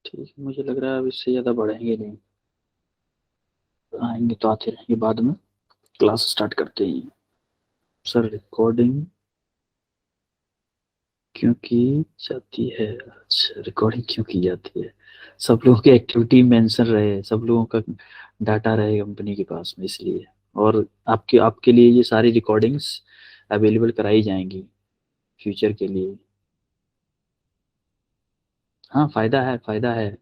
ठीक है, मुझे लग रहा है अब इससे ज़्यादा बढ़ेंगे नहीं, आएंगे तो आते रहेंगे बाद में। क्लास स्टार्ट करते हैं सर। रिकॉर्डिंग क्यों की जाती है? अच्छा, रिकॉर्डिंग क्यों की जाती है? सब लोगों की एक्टिविटी मेंशन रहे, सब लोगों का डाटा रहे कंपनी के पास में, इसलिए। और आपके आपके लिए ये सारी रिकॉर्डिंग्स अवेलेबल कराई जाएंगी फ्यूचर के लिए। हाँ, फायदा है, फायदा है।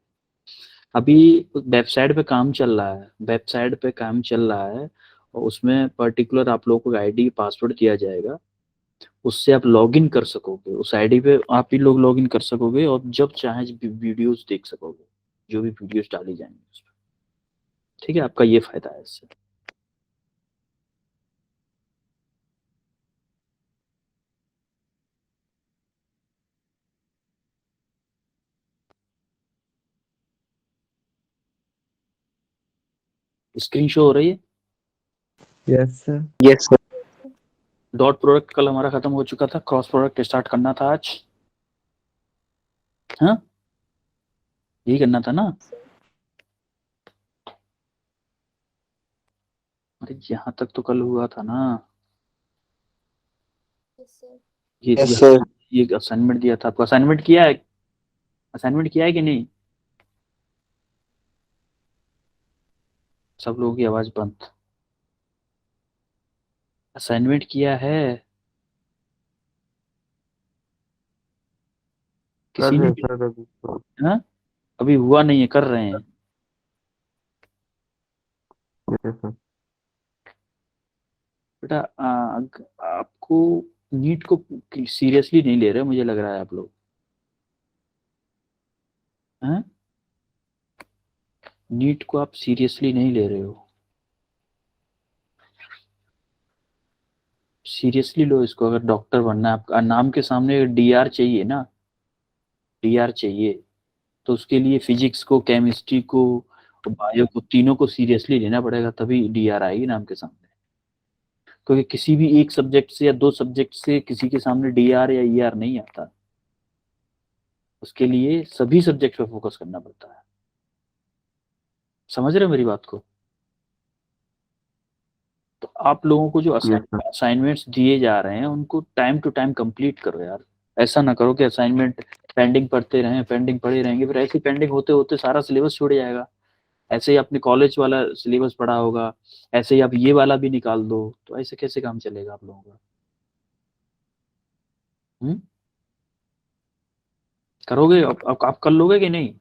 अभी वेबसाइट पे काम चल रहा है, वेबसाइट पे काम चल रहा है, और उसमें पर्टिकुलर आप लोगों को आईडी पासवर्ड दिया जाएगा। उससे आप लॉगिन कर सकोगे, उस आईडी पे आप ही लोग लॉगिन कर सकोगे, और जब चाहे वीडियोस देख सकोगे, जो भी वीडियोस डाली जाएंगी उसमें। ठीक है, आपका ये फायदा है इससे। स्क्रीन शो हो रही है? Yes sir. Yes sir. Dot product कल हमारा खत्म हो चुका था, क्रॉस प्रोडक्ट स्टार्ट करना था आज। हाँ, यही करना था ना? अरे यहाँ तक तो कल हुआ था ना। ये यस सर। ये असाइनमेंट दिया था आपको, असाइनमेंट किया है? असाइनमेंट किया है कि नहीं? सब लोगों की आवाज बंद। असाइनमेंट किया है कर किसी ने? रहे सर अभी तो। हाँ, अभी हुआ नहीं है, कर रहे हैं। Yes sir. बेटा आपको नीट को सीरियसली नहीं ले रहे, मुझे लग रहा है आप लोग। हैं? नीट को आप सीरियसली नहीं ले रहे हो। सीरियसली लो इसको, अगर डॉक्टर बनना है आपका, नाम के सामने डीआर चाहिए ना, डीआर चाहिए। तो उसके लिए फिजिक्स को, केमिस्ट्री को, बायो को, तीनों को सीरियसली लेना पड़ेगा, तभी डीआर आएगी नाम के सामने। क्योंकि किसी भी एक सब्जेक्ट से या दो सब्जेक्ट से किसी के सामने डीआर या ईआर नहीं आता। उसके लिए सभी सब्जेक्ट पे फोकस करना पड़ता है। समझ रहे हो मेरी बात को? तो आप लोगों को जो यस सर। असाइनमेंट्स दिए जा रहे हैं उनको टाइम टू टाइम कंप्लीट करो यार। ऐसा ना करो कि असाइनमेंट पेंडिंग पढ़ते रहें, पेंडिंग पड़े रहेंगे, फिर ऐसे पेंडिंग होते होते सारा सिलेबस छूट जाएगा। ऐसे ही अपने कॉलेज वाला सिलेबस पढ़ा होगा, ऐसे ही आप ये वाला भी निकाल दो, तो ऐसे कैसे काम चलेगा आप लोगों का? हम्म? करोगे आप कर लोगे कि नहीं?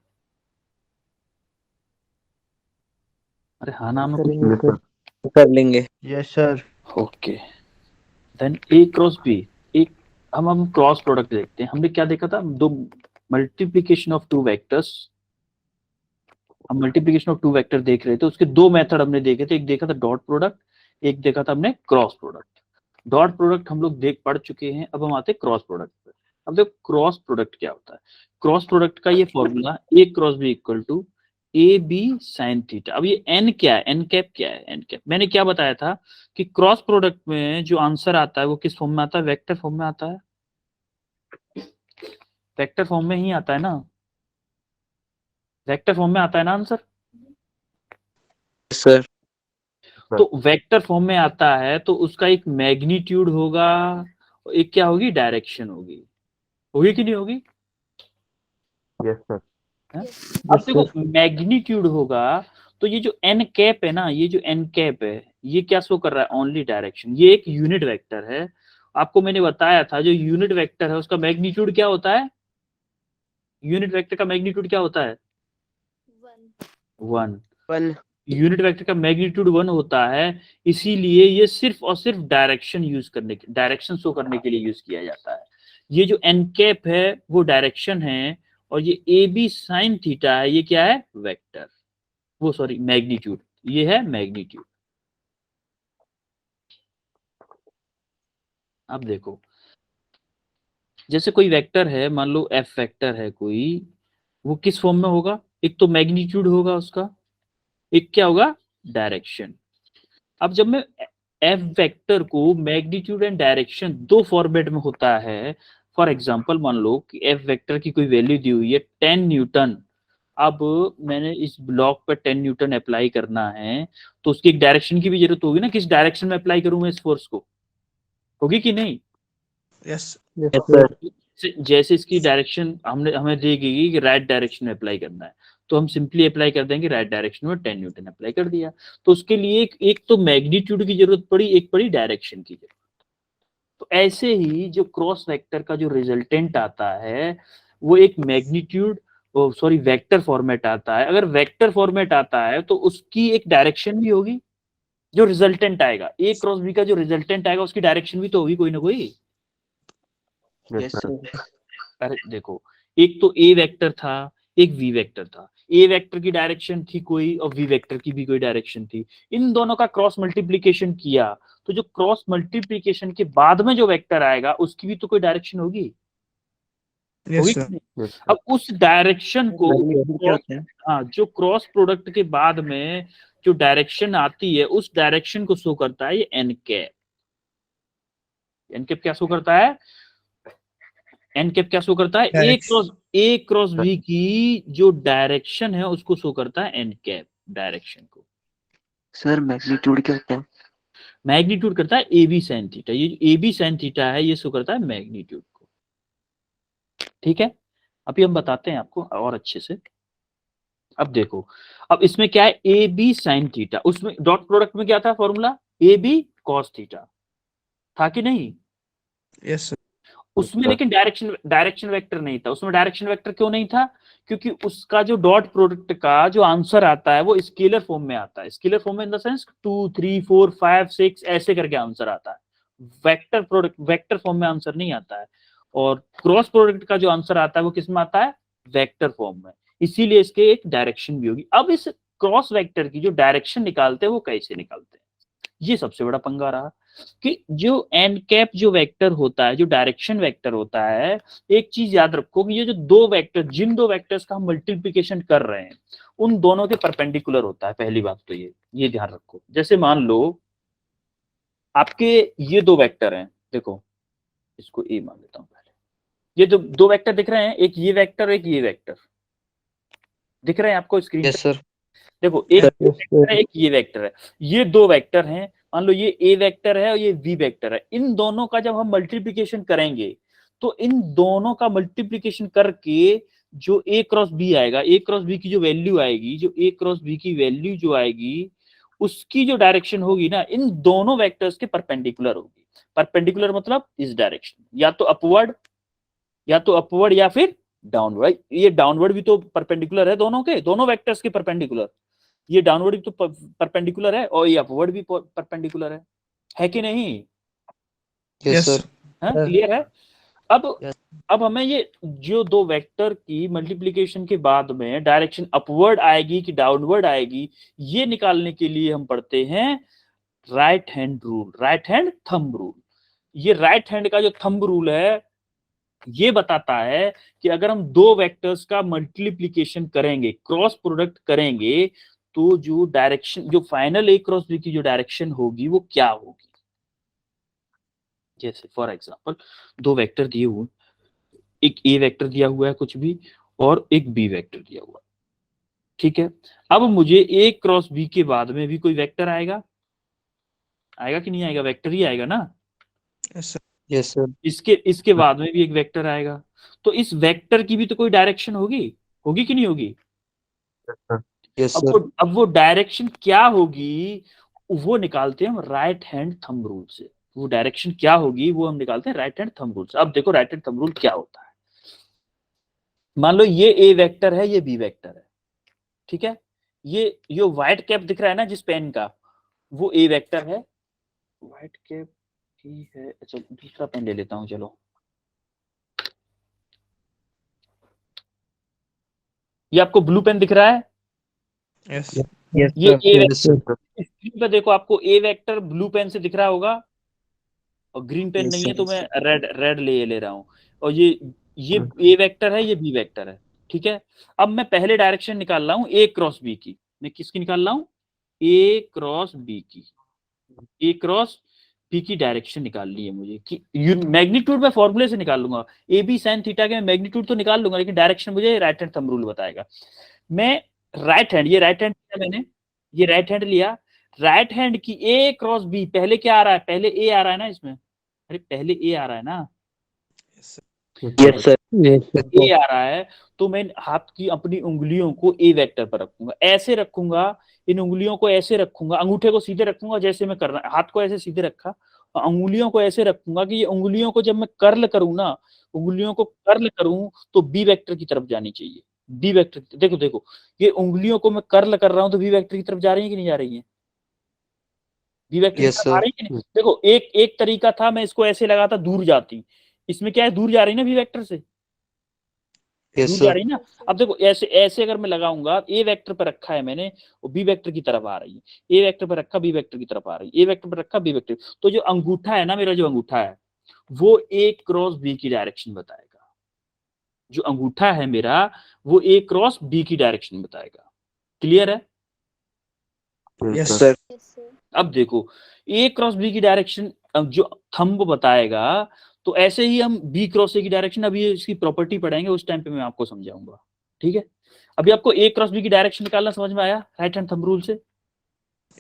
अरे हाँ नाम में कुछ। करेंगे सर। कर लेंगे। Yes sir. ओके, देन ए क्रॉस बी। एक हम क्रॉस प्रोडक्ट देखते हैं। हमने क्या देखा था? दो मल्टीप्लीकेशन ऑफ टू वेक्टर्स। हम मल्टीप्लीकेशन ऑफ टू वेक्टर देख रहे थे, उसके दो मेथड हमने देखे थे। एक देखा था डॉट प्रोडक्ट, एक देखा था हमने क्रॉस प्रोडक्ट। डॉट प्रोडक्ट हम लोग देख पढ़ चुके हैं, अब हम आते हैं क्रॉस प्रोडक्ट पे। अब देखो क्रॉस प्रोडक्ट क्या होता है। क्रॉस प्रोडक्ट का ये formula A cross B equal to A B sine theta. अब ये एन क्या है, एन कैप क्या है? एन कैप मैंने क्या बताया था कि क्रॉस प्रोडक्ट में जो आंसर आता है वो किस फॉर्म में आता है? वेक्टर फॉर्म में आता है। वेक्टर फॉर्म में ही आता है ना? वेक्टर फॉर्म में आता है ना आंसर? सर तो वेक्टर फॉर्म में आता है तो उसका एक मैग्नीट्यूड होगा, एक क्या होगी? डायरेक्शन होगी। होगी कि नहीं होगी? Yes sir. है? अब देखो मैग्नीट्यूड होगा, तो ये जो एन कैप है ना, ये जो एन कैप है, ये क्या शो कर रहा है? Only direction. ये एक यूनिट वेक्टर है। आपको मैंने बताया था जो यूनिट वेक्टर है उसका मैग्नीट्यूड क्या होता है? यूनिट वेक्टर का मैग्नीट्यूड क्या होता है? 1। 1। यूनिट वेक्टर का मैग्नीट्यूड 1 होता है। इसीलिए ये सिर्फ और सिर्फ डायरेक्शन यूज करने के, डायरेक्शन शो करने के लिए यूज किया जाता है। ये जो एन कैप है वो डायरेक्शन है, और ये ए बी साइन थीटा है, ये क्या है? वेक्टर। वो सॉरी मैग्नीट्यूड, ये है मैग्नीट्यूड। अब देखो, जैसे कोई वेक्टर है, मान लो एफ वेक्टर है कोई, वो किस फॉर्म में होगा? एक तो मैग्नीट्यूड होगा उसका, एक क्या होगा? डायरेक्शन। अब जब मैं एफ वेक्टर को मैग्नीट्यूड एंड डायरेक्शन दो फॉर्मेट में होता है। फॉर एग्जांपल मान लो कि एफ वेक्टर की कोई वैल्यू दी हुई है 10 न्यूटन, अब मैंने इस ब्लॉक पर 10 न्यूटन अप्लाई करना है, तो उसकी एक डायरेक्शन की भी जरूरत होगी ना, किस डायरेक्शन में अप्लाई करूं मैं इस फोर्स को, होगी कि नहीं? Yes Yes, sir. जैसे इसकी डायरेक्शन हमें दी गई कि राइट डायरेक्शन में अप्लाई करना है, तो हम सिंपली अप्लाई कर देंगे राइट डायरेक्शन में, 10 न्यूटन अप्लाई कर दिया। तो उसके लिए एक तो मैग्नीट्यूड की जरूरत पड़ी, एक पड़ी डायरेक्शन की जरूरत। तो ऐसे ही जो क्रॉस वेक्टर का जो रिजल्टेंट आता है वो एक मैग्नीट्यूड, सॉरी वेक्टर फॉर्मेट आता है। अगर वेक्टर फॉर्मेट आता है तो उसकी एक डायरेक्शन भी होगी, जो रिजल्टेंट आएगा ए क्रॉस बी का जो रिजल्टेंट आएगा उसकी डायरेक्शन भी तो होगी कोई ना कोई। Yes, yes sir. अरे देखो, एक तो ए वेक्टर था, एक वी वेक्टर था। ए वेक्टर की डायरेक्शन थी कोई और वी वेक्टर की भी कोई डायरेक्शन थी। इन दोनों का क्रॉस मल्टीप्लीकेशन किया तो जो क्रॉस मल्टीप्लीकेशन के बाद में जो वेक्टर आएगा उसकी भी तो कोई डायरेक्शन होगी, होगी यस कि सर नहीं? Yes, sir. अब उस डायरेक्शन को क्या होता है? हाँ, जो क्रॉस प्रोडक्ट के बाद में जो डायरेक्शन आती है उस डायरेक्शन को शो करता है ये एन कैप। एन कैप क्या शो करता है? एन कैप क्या शो करता है? ए क्रॉस बी की जो डायरेक्शन है उसको शो करता है एन कैप डायरेक्शन को। सर मैग्नीट्यूड क्या होता है? मैग्नीट्यूड करता है ए बी साइन थीटा। ये ए बी साइन थीटा है ये शो करता है मैग्नीट्यूड को। ठीक है, अभी हम बताते हैं आपको और अच्छे से। अब देखो, अब इसमें क्या है, ए बी साइन थीटा, उसमें डॉट प्रोडक्ट में क्या था formula, A B cos theta था कि नहीं? यस सर उसमें लेकिन डायरेक्शन वेक्टर नहीं था। उसमें डायरेक्शन वेक्टर क्यों नहीं था? क्योंकि उसका जो डॉट प्रोडक्ट का जो आंसर आता है वो स्केलर फॉर्म में आता है। स्केलर फॉर्म में इन द सेंस 2 3 4 5 6 ऐसे करके आंसर आता है। वेक्टर प्रोडक्ट वेक्टर फॉर्म में आंसर नहीं आता है। और क्रॉस प्रोडक्ट का जो आंसर आता है वो किस में आता है? वेक्टर फॉर्म में। इसीलिए इसके एक डायरेक्शन भी होगी। अब इस क्रॉस वेक्टर की जो डायरेक्शन निकालते हैं वो कैसे निकालते हैं, ये सबसे बड़ा पंगा रहा कि जो एन कैप जो वेक्टर होता है, जो डायरेक्शन वेक्टर होता है, एक चीज याद रखो कि ये जो दो वेक्टर, जिन दो वेक्टर्स का हम मल्टीप्लिकेशन कर रहे हैं उन दोनों के परपेंडिकुलर होता है। पहली बात तो ये ध्यान रखो। जैसे मान लो आपके ये दो वेक्टर हैं, देखो इसको ए मान लेता हूं पहले। ये जो दो वेक्टर दिख रहे हैं, एक ये वेक्टर एक ये वेक्टर दिख रहे हैं आपको स्क्रीन यस सर। देखो, एक Yes, वेक्टर है sir. एक ये वेक्टर है। ये दो वेक्टर हैं, मान लो ये ए वेक्टर है और ये वी वेक्टर है। इन दोनों का जब हम मल्टीप्लिकेशन करेंगे तो इन दोनों का मल्टीप्लिकेशन करके जो ए क्रॉस बी आएगा, ए क्रॉस बी की जो वैल्यू आएगी, जो ए क्रॉस बी की वैल्यू जो आएगी उसकी जो डायरेक्शन होगी ना, इन दोनों वेक्टर्स के परपेंडिकुलर होगी। परपेंडिकुलर मतलब इस डायरेक्शन, या तो अपवर्ड या फिर डाउनवर्ड। ये डाउनवर्ड भी तो परपेंडिकुलर है दोनों के, दोनों वेक्टर्स के परपेंडिकुलर। ये डाउनवर्ड भी तो परपेंडिकुलर है और ये अपवर्ड भी परपेंडिकुलर है कि नहीं? Yes sir. क्लियर है? अब Yes. अब हमें ये जो दो वेक्टर की मल्टीप्लिकेशन के बाद में डायरेक्शन अपवर्ड आएगी कि डाउनवर्ड आएगी, ये निकालने के लिए हम पढ़ते हैं right hand rule, right hand thumb rule. ये राइट हैंड का जो थंब रूल है ये बताता है कि अगर हम दो वेक्टर्स का मल्टीप्लिकेशन करेंगे, क्रॉस प्रोडक्ट करेंगे, तो जो डायरेक्शन, जो फाइनल ए क्रॉस बी की जो डायरेक्शन होगी वो क्या होगी। जैसे फॉर एग्जांपल दो वेक्टर दिए हुए, एक ए वेक्टर दिया हुआ है कुछ भी और एक बी वेक्टर दिया हुआ है, ठीक है। अब मुझे ए क्रॉस बी के बाद में भी कोई वेक्टर आएगा कि नहीं आएगा? वेक्टर ही आएगा ना। Yes sir yes sir. इसके बाद में भी एक वेक्टर आएगा, तो इस वेक्टर की भी तो कोई डायरेक्शन होगी कि नहीं होगी? Yes, sir. यस अब सर। वो डायरेक्शन क्या होगी वो निकालते हैं हम राइट हैंड थंब रूल से। वो डायरेक्शन क्या होगी वो हम निकालते हैं राइट हैंड थंब रूल से। अब देखो राइट हैंड थंब रूल क्या होता है। मान लो ये ए वेक्टर है, ये बी वेक्टर है, ठीक है। ये व्हाइट कैप दिख रहा है ना जिस पेन का, वो ए वेक्टर है। व्हाइट कैप ही है, अच्छा दूसरा पेन ले लेता हूं चलो। ये आपको ब्लू पेन दिख रहा है, यस Yes, ये sir. ए Yes, sir. स्क्रीन पे देखो आपको ए वेक्टर ब्लू पेन से दिख रहा होगा और ग्रीन पेन Yes, नहीं है sir. तो मैं रेड ले रहा हूँ। और ये ए वेक्टर है, ये बी वेक्टर है, ठीक है। अब मैं पहले डायरेक्शन निकाल रहा हूँ ए क्रॉस बी की। मैं किसकी निकाल रहा हूँ? ए क्रॉस बी की। ए क्रॉस बी की डायरेक्शन निकाल ली है मुझे कि मैग्नीट्यूड में फॉर्मूले से निकाल लूंगा। ए बी साइन थीटा के मैग्नीट्यूड तो निकाल लूंगा, लेकिन डायरेक्शन मुझे राइट हैंड थंब रूल बताएगा। मैं राइट हैंड, ये राइट हैंड लिया मैंने, ये राइट हैंड लिया, राइट हैंड की ए क्रॉस बी, पहले क्या आ रहा है, पहले ए आ रहा है ना इसमें, अरे पहले ए आ रहा है ना, Yes, sir. ए आ रहा है, तो मैं हाथ की अपनी उंगलियों को ए वेक्टर पर रखूंगा, ऐसे रखूंगा, इन उंगलियों को ऐसे रखूंगा, अंगूठे को सीधे रखूंगा जैसे मैं कर रहा, हाथ को ऐसे सीधे रखा, और उंगलियों को ऐसे रखूंगा कि ये उंगलियों को जब मैं कर्ल करूं ना, उंगलियों को कर्ल करूं तो बी वेक्टर की तरफ जानी चाहिए, बी वेक्टर, देखो देखो, ये उंगलियों को मैं कर्ल कर रहा हूं तो बी वेक्टर की तरफ जा रही है कि नहीं जा रही है, बी वेक्टर की Yes, तरफ आ sir. रही है कि नहीं? देखो एक एक तरीका था, मैं इसको ऐसे लगाता दूर जाती, इसमें क्या है, दूर जा रही है ना बी वेक्टर से, Yes, दूर जा sir. रही है ना। अब देखो ऐसे ऐसे अगर मैं लगाऊंगा, ए वेक्टर पर रखा है मैंने, वो बी वेक्टर की तरफ आ रही है, ए वेक्टर पर रखा बी वेक्टर की तरफ आ रही है, ए वेक्टर पर रखा बी वेक्टर, तो जो अंगूठा है ना, मेरा जो अंगूठा है वो ए क्रॉस बी की डायरेक्शन बताएगा, जो अंगूठा है मेरा वो ए क्रॉस बी की डायरेक्शन बताएगा। क्लियर है? Yes, Sir. अब देखो ए क्रॉस बी की डायरेक्शन जो थंब बताएगा, तो ऐसे ही हम बी क्रॉस ए की डायरेक्शन, अभी इसकी प्रॉपर्टी पढ़ेंगे उस टाइम पे मैं आपको समझाऊंगा, ठीक है। अभी आपको ए क्रॉस बी की डायरेक्शन निकालना समझ में आया राइट हैंड थंब रूल से?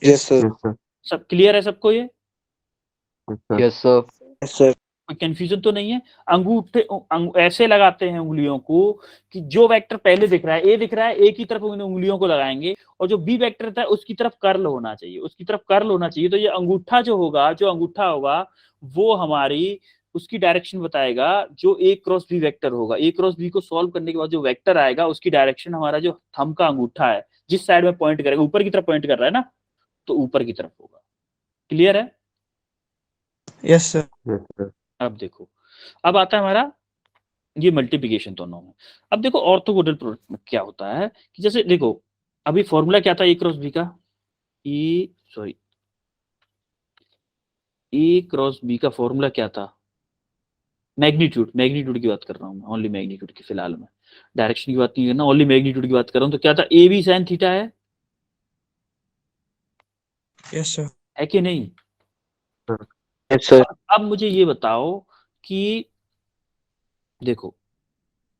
Yes, sir. सब क्लियर है सबको ये? Yes, sir. Yes, sir. कोई कंफ्यूजन तो नहीं है? अंगूठे ऐसे लगाते हैं उंगलियों को कि जो वेक्टर पहले दिख रहा है, ए दिख रहा है, ए की तरफ उंगलियों को लगाएंगे, और जो बी वेक्टर था उसकी तरफ कर्ल होना चाहिए, उसकी तरफ कर्ल होना चाहिए, तो ये अंगूठा जो होगा, जो अंगूठा होगा वो हमारी उसकी डायरेक्शन बताएगा, जो ए क्रॉस बी वेक्टर होगा, ए क्रॉस बी को सॉल्व करने के बाद जो वेक्टर आएगा उसकी डायरेक्शन हमारा जो थंब का अंगूठा है जिस साइड में पॉइंट करेगा, ऊपर की तरफ पॉइंट कर रहा है ना, तो ऊपर की तरफ होगा। क्लियर है? Yes, sir. अब देखो, अब आता है हमारा ये मल्टीप्लिकेशन दोनों में। अब देखो ऑर्थोगोनल प्रोडक्ट में क्या होता है कि जैसे देखो अभी फॉर्मूला क्या था ए क्रॉस बी का, ए क्रॉस बी का फॉर्मूला क्या था, मैग्नीट्यूड, मैग्नीट्यूड की बात कर रहा हूँ मैं, ओनली मैग्नीट्यूड की, फिलहाल में डायरेक्शन की बात नहीं करना, ओनली मैग्नीट्यूड की बात कर रहा हूँ। तो क्या था, ए बी साइन थीटा है Yes, sir. कि नहीं? Yes, sir. अब मुझे ये बताओ कि देखो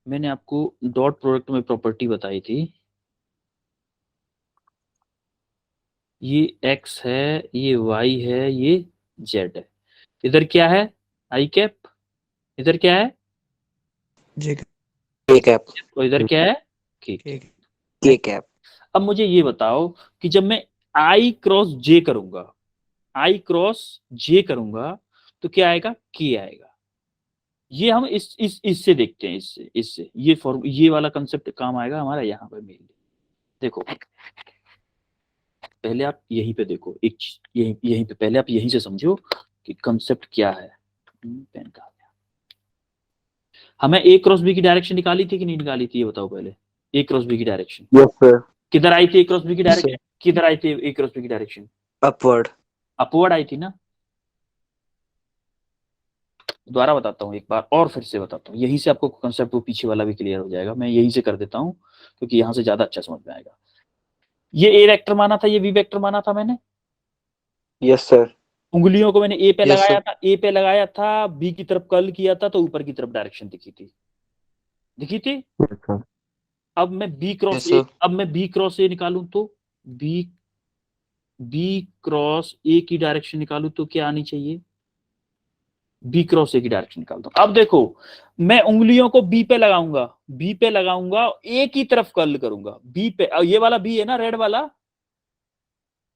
मैंने आपको डॉट प्रोडक्ट में प्रॉपर्टी बताई थी, ये x है, ये y है, ये z है, इधर क्या है आई कैप, इधर क्या है J K cap. और इधर क्या है k। K. K cap. अब मुझे ये बताओ कि जब मैं i क्रॉस j करूंगा, i क्रॉस j करूंगा तो क्या आएगा, k आएगा। ये हम इससे देखते हैं, इससे इससे ये फॉर्म, ये वाला कंसेप्ट काम आएगा हमारा यहाँ पर मेनली। देखो पहले आप यहीं पे देखो, एक यहीं यहीं पे पहले आप यहीं से समझो कि कंसेप्ट क्या है। पेन कहाँ गया? हमें ए क्रॉस बी की डायरेक्शन निकाली थी कि नहीं निकाली थी, ये बताओ पहले। ए क्रॉस बी की डायरेक्शन Yes, sir. किधर आई थी, ए क्रॉस बी की Yes, डायरेक्शन किधर आई थी, ए क्रॉस बी की डायरेक्शन Upward. अपवर्ड आई थी ना। दोबारा बताता हूँ एक बार और फिर से बताता हूँ, यहीं से आपको कंसेप्ट वो पीछे वाला भी क्लियर हो जाएगा, मैं यहीं से कर देता हूँ क्योंकि यहाँ से ज्यादा अच्छा समझ में आएगा। ये ए वेक्टर माना था, ये बी वेक्टर माना था मैंने, Yes, sir. उंगलियों को मैंने ए पे Yes, लगाया sir. था, ए पे लगाया था, बी की तरफ कर्ल किया था तो ऊपर की तरफ डायरेक्शन दिखी थी, दिखी थी। अब मैं बी क्रॉस Yes, ए, sir. अब मैं बी क्रॉस ए निकालूं तो बी बी क्रॉस ए की डायरेक्शन निकालूं तो क्या आनी चाहिए, बी क्रॉस ए की डायरेक्शन निकालता हूं। अब देखो मैं उंगलियों को बी पे लगाऊंगा, बी पे लगाऊंगा, ए की तरफ कर्ल करूंगा, बी पे, ये वाला बी है ना रेड वाला,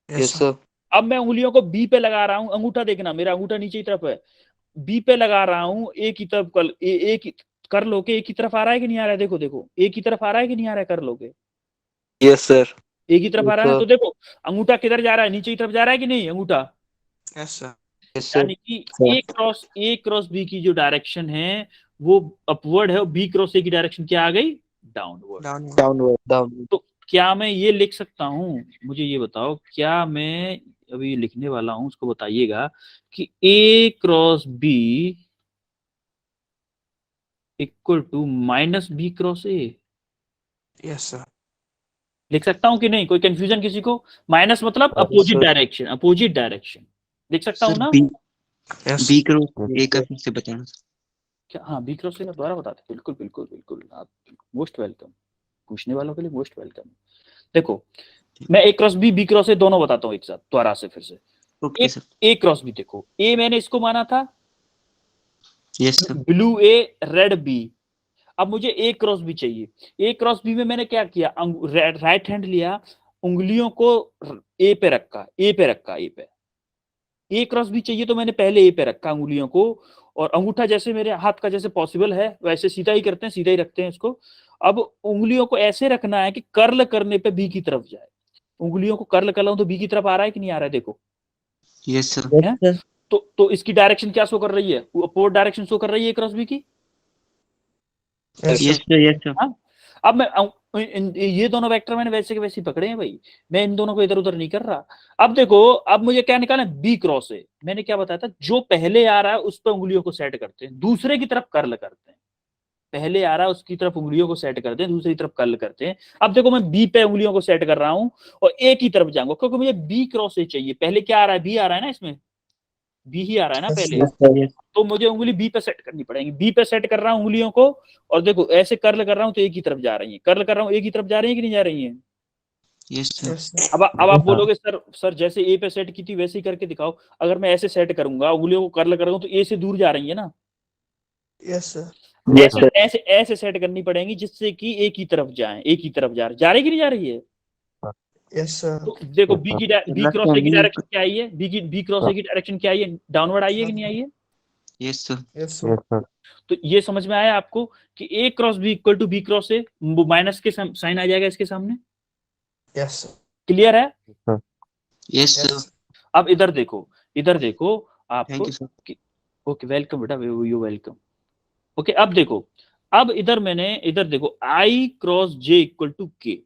Yes, sir. अब मैं उंगलियों को बी पे लगा रहा हूं, अंगूठा देखना मेरा अंगूठा नीचे की तरफ है, बी पे लगा रहा हूं, ए की तरफ कर्ल, ए की कर लो के, ए की तरफ आ रहा है कि नहीं आ रहा है, देखो देखो ए की तरफ आ रहा है कि नहीं आ रहा है, कर लोगे Yes, sir. ए की तरफ आ रहा है ना, Yes, तो देखो अंगूठा किधर जा रहा है, नीचे की तरफ जा रहा है कि नहीं अंगूठा, Yes, sir. Yes, sir. यानी कि ए क्रॉस बी की जो डायरेक्शन है वो अपवर्ड है और बी क्रॉस ए की डायरेक्शन क्या आ गई, डाउनवर्ड। Downward. Downward. Downward. तो क्या मैं ये लिख सकता हूं, मुझे ये बताओ, क्या मैं अभी लिखने वाला हूं उसको बताइएगा कि A cross B equal to minus B cross A, Yes, sir. लिख सकता हूं कि नहीं, कोई कंफ्यूजन किसी को? माइनस मतलब Yes, opposite sir. Direction, opposite direction लिख सकता हूं ना? Yes. B क्रॉस A का फिर से बताना। क्या, हाँ बी क्रॉस ए मैं दोबारा बताते, बिल्कुल बिल्कुल बिल्कुल, आप मोस्ट वेलकम। पूछने वालों के लिए मोस्ट वेलकम। देखो मैं A cross B cross A दोनों बताता हूँ एक साथ दोबारा से फिर से। Okay sir. A cross B देखो, ए मैंने इसको माना था yes sir. Blue A red B. अब मुझे ए क्रॉस बी चाहिए। ए क्रॉस बी में मैंने क्या किया, राइट हैंड लिया, उंगलियों को ए पे रखा, ए पे। ए क्रॉस बी चाहिए तो मैंने पहले ए पे रखा उंगलियों को, और अंगूठा जैसे मेरे हाथ का जैसे पॉसिबल है वैसे सीधा ही करते हैं, सीधा ही रखते हैं इसको। अब उंगलियों को ऐसे रखना है कि कर्ल करने पे बी की तरफ जाए। उंगलियों को कर्ल कर रहा हूं तो बी की तरफ आ रहा है कि नहीं आ रहा है, देखो। Yes sir. तो इसकी डायरेक्शन क्या शो कर रही है, अपोर्ड डायरेक्शन शो कर रही है ए क्रॉस बी की। Yes, yes sir. Sir. Yes sir. हाँ, अब मैं ये दोनों वेक्टर मैंने वैसे के वैसे ही पकड़े हैं भाई, मैं इन दोनों को इधर उधर नहीं कर रहा। अब देखो, अब मुझे क्या निकालना है, बी क्रॉस ए। मैंने क्या बताया था, जो पहले आ रहा है उस पर उंगलियों को सेट करते हैं, दूसरे की तरफ कर्ल करते हैं। पहले आ रहा है उसकी तरफ उंगलियों को सेट करते हैं, दूसरी तरफ कर्ल करते हैं। अब देखो मैं बी पे उंगलियों को सेट कर रहा हूं और ए की तरफ जाऊंगा, क्योंकि मुझे बी क्रॉस ए चाहिए। पहले क्या आ रहा है, बी आ रहा है ना, इसमें बी ही आ रहा है ना Yes, पहले। sir. सर। यस। तो मुझे उंगली बी पे सेट करनी पड़ेगी। बी पे सेट कर रहा हूं उंगलियों को, और देखो ऐसे कर्ल कर रहा हूं तो एक ही तरफ जा रही है, कर्ल कर रहा हूं एक ही तरफ जा रही है कि नहीं जा रही है। Yes sir. Yes, sir. अब आप बोलोगे सर जैसे ए पे सेट की थी वैसे ही करके दिखाओ। अगर मैं ऐसे सेट करूंगा, उंगलियों को कर्ल करूंगा तो ए से दूर जा रही है ना। Yes, sir. Yes sir. ऐसे ऐसे सेट करनी पड़ेगी जिससे कि एक ही तरफ जाए, एक ही तरफ जा रही कि नहीं जा रही है। Yes, sir. तो देखो बी क्रॉस ए की डायरेक्शन क्या आई है, बी क्रॉस ए की डायरेक्शन क्या आई है, डाउनवर्ड आई है कि नहीं आई है। Yes sir. Yes, sir. तो ये समझ में आया आपको कि A cross B equal to B cross A, minus के साइन आ जाएगा इसके सामने। Yes, sir. क्लियर है। Yes Yes, sir. sir. अब इधर देखो आपको। Thank you sir. Okay welcome बेटा, यू वेलकम। ओके अब देखो, अब इधर देखो I cross J equal to K,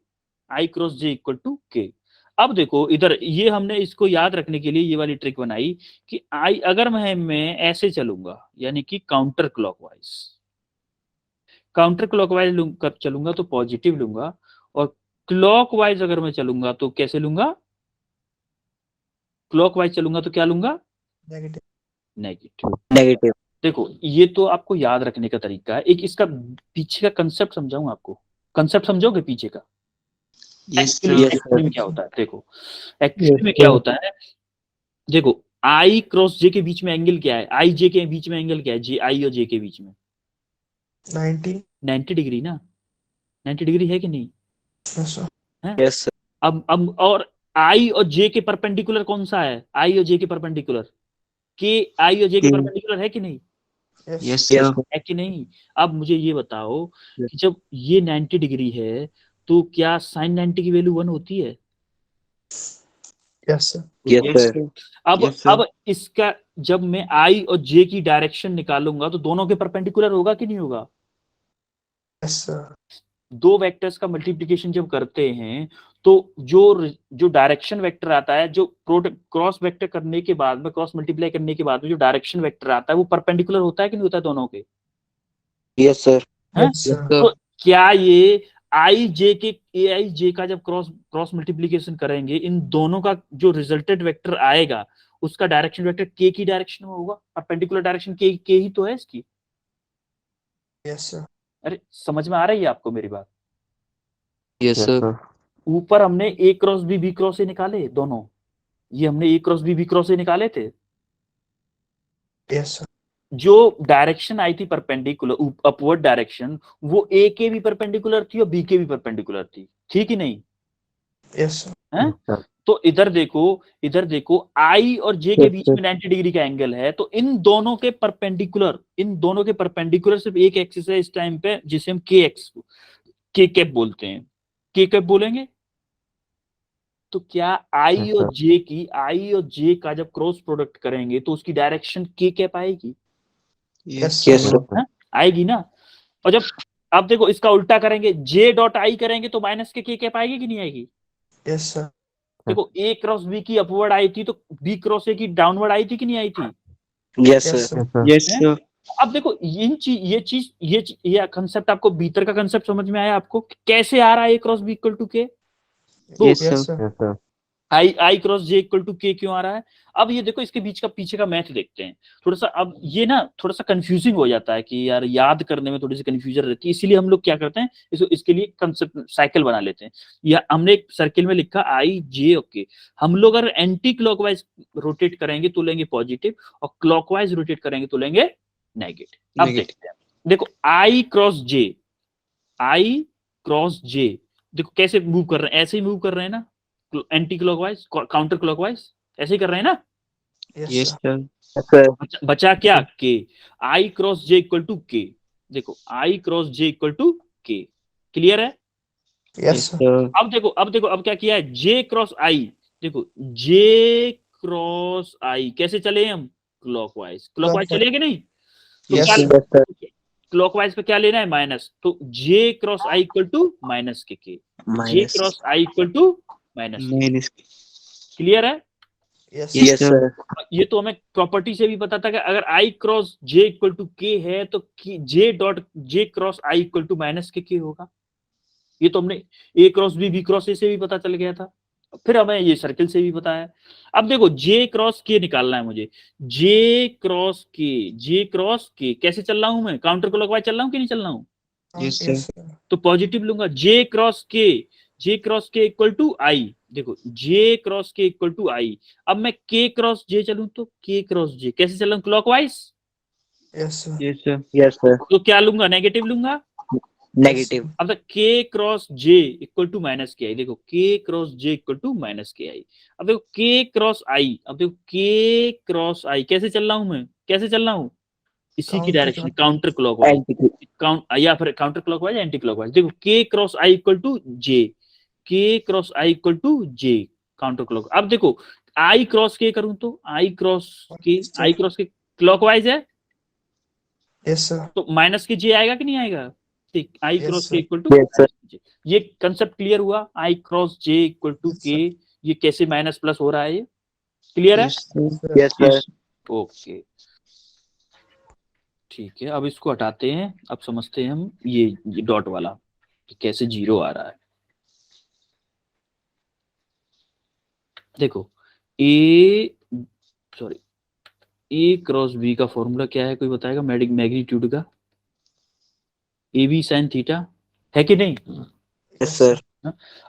I cross J equal to K. अब देखो इधर ये हमने इसको याद रखने के लिए ये वाली ट्रिक बनाई कि आई अगर मैं ऐसे चलूंगा, यानी कि काउंटर क्लॉकवाइज चलूंगा तो पॉजिटिव लूंगा, और क्लॉकवाइज अगर मैं चलूंगा तो कैसे लूंगा, क्लॉकवाइज चलूंगा तो क्या लूंगा, Negative. नेगेटिव। नेगेटिव। देखो ये तो आपको याद रखने का तरीका है। एक इसका पीछे का कंसेप्ट समझाऊं आपको, कंसेप्ट समझोगे पीछे का। Yes actually sir. में क्या होता है, देखो एक्चुअली में क्या होता है, देखो आई क्रॉस जे के बीच में एंगल क्या है, आई जे के बीच में एंगल क्या है, जे आई और जे के बीच में 90. 90 डिग्री ना, 90 डिग्री है कि नहीं Yes, sir. है। Yes sir. अब और आई और जे के परपेंडिकुलर कौन सा है, आई और जे के परपेंडिकुलर के, आई और जे के के। परपेंडिकुलर है कि नहीं, Yes. Yes sir. सर। है कि नहीं। अब मुझे ये बताओ कि जब ये 90 डिग्री है तो क्या साइन 90 की वैल्यू 1 होती है। Yes, sir. Yes sir. अब Yes, sir. अब इसका जब मैं आई और जे की डायरेक्शन निकालूंगा तो दोनों के परपेंडिकुलर होगा कि नहीं होगा। Yes, sir. दो वेक्टर्स का मल्टीप्लिकेशन जब करते हैं तो जो डायरेक्शन वेक्टर आता है, जो क्रॉस वेक्टर करने के बाद में, क्रॉस मल्टीप्लाई करने के बाद में जो डायरेक्शन वेक्टर आता है वो परपेंडिकुलर होता है कि नहीं होता है दोनों के। Yes sir. हैं? Yes, sir. तो क्या ये आई जे के ए आई जे का जब क्रॉस मल्टीप्लीकेशन करेंगे, इन दोनों का जो रिजल्टेड वेक्टर आएगा उसका डायरेक्शन वेक्टर के की डायरेक्शन में होगा, परपेंडिकुलर डायरेक्शन के ही तो है इसकी। Yes, sir. अरे समझ में आ रही है आपको मेरी बात। Yes sir. ऊपर हमने ए क्रॉस बी क्रॉस ए निकाले दोनों, ये हमने ए क्रॉस बी क्रॉस ए निकाले थे। Yes, sir. जो डायरेक्शन आई थी परपेंडिकुलर अपवर्ड डायरेक्शन, वो ए के भी परपेंडिकुलर थी और बी के भी परपेंडिकुलर थी कि नहीं। Yes, sir. हैं? तो इधर देखो आई और जे के बीच में 90 डिग्री का एंगल है, तो इन दोनों के परपेंडिकुलर सिर्फ एक एक्सिस है इस टाइम पे, जिसे हम के कैप बोलते हैं, के कैप बोलेंगे। तो क्या आई और जे का जब क्रॉस प्रोडक्ट करेंगे तो उसकी डायरेक्शन के कैप आएगी। Yes, yes sir. सर। आएगी ना। और जब अब देखो इसका उल्टा करेंगे, जे डॉट आई करेंगे तो माइनस के कैप आएगी कि नहीं आएगी। Yes, sir. देखो ए क्रॉस बी की अपवर्ड आई थी तो बी क्रॉस ए की डाउनवर्ड आई थी कि नहीं आई थी। Yes Yes, sir. sir. Yes sir. अब देखो ये कंसेप्ट आपको भीतर का कंसेप्ट समझ में आया आपको, कैसे आ रहा है A cross B equal to K. Yes Yes, sir. sir. I cross J equal to K क्यों आ रहा है? अब ये देखो, इसके बीच का पीछे का मैथ देखते हैं थोड़ा सा। अब ये ना थोड़ा सा कंफ्यूजिंग हो जाता है कि यार याद करने में थोड़ी सी कंफ्यूजन रहती है, इसीलिए हम लोग क्या करते हैं, इसके लिए कंसेप्ट साइकिल बना लेते हैं। या हमने एक सर्किल में लिखा आई जे, ओके, हम लोग अगर एंटी क्लॉकवाइज रोटेट करेंगे तो लेंगे पॉजिटिव, और क्लॉकवाइज रोटेट करेंगे तो लेंगे नेगेटिव। अब देखते हैं, देखो I cross J, I cross जे, देखो कैसे मूव कर रहे हैं, ऐसे ही मूव कर रहे हैं ना, एंटी क्लॉकवाइज काउंटर क्लॉकवाइज, ऐसे ही कर रहे हैं ना। Yes, sir. Yes, sir. बचा क्या? के। I cross J equal to के, देखो I cross J equal to के, क्लियर है? Yes, sir. अब देखो, अब क्या किया है, जे क्रॉस आई, देखो जे क्रॉस आई कैसे चले हम, क्लॉकवाइज चले कि नहीं? तो Yes, क्या, sir. Yes, sir. क्लॉकवाइज पे क्या लेना है, माइनस, तो J cross I equal to minus के, J Minus. Cross I equal to minus K, Minus. Clear है? Yes, Yes, sir. Yes, sir. ये तो हमें प्रॉपर्टी से भी पता था कि अगर I cross J equal to K है तो J dot J cross I equal to minus K होगा। ये तो हमने A cross B cross A से भी पता चल गया था, फिर हमें ये सर्किल से भी पता है। अब देखो जे क्रॉस के निकालना है मुझे, जे क्रॉस के कैसे चल रहा हूं मैं, काउंटर क्लॉकवाइज चल रहा हूं कि नहीं चल रहा हूं? Yes, Yes, sir. तो पॉजिटिव लूंगा, जे क्रॉस के इक्वल टू आई, देखो जे क्रॉस के इक्वल टू आई। अब मैं के क्रॉस जे चलूं तो के क्रॉस जे कैसे चल रहा हूं, clockwise, Yes, sir. Yes, sir. Yes, sir. तो क्या लूंगा, नेगेटिव लूंगा। Negative. अब तक K cross J equal to minus K I, देखो K cross J equal to minus K I. अब देखो के क्रॉस आई, अब देखो के क्रॉस आई कैसे चल रहा हूं मैं, कैसे चल रहा हूं, इसी की Counter direction, clock. Counter clockwise, Anti- count या फिर काउंटर क्लॉकवाइज एंटी क्लॉकवाइज। देखो K cross I equal to J, K cross I equal to J, counter clock. अब देखो आई क्रॉस के करूं तो आई क्रॉस के क्लॉकवाइज है, Yes, sir. तो minus के जे आएगा कि नहीं आएगा, ठीक, I Yes, cross K sir. Equal to Yes, sir. J. ये कंसेप्ट क्लियर हुआ, I cross J equal to Yes, के, sir. ये कैसे माइनस प्लस हो रहा है, ये क्लियर है? Yes, sir. Yes, sir. Okay, ठीक है, अब इसको हटाते हैं, अब समझते हैं हम ये डॉट वाला कि कैसे जीरो आ रहा है। देखो ए सॉरी ए क्रॉस बी का फॉर्मूला क्या है, कोई बताएगा, मैग्नीट्यूड का, ए बी साइन थीटा है कि नहीं? Yes, sir.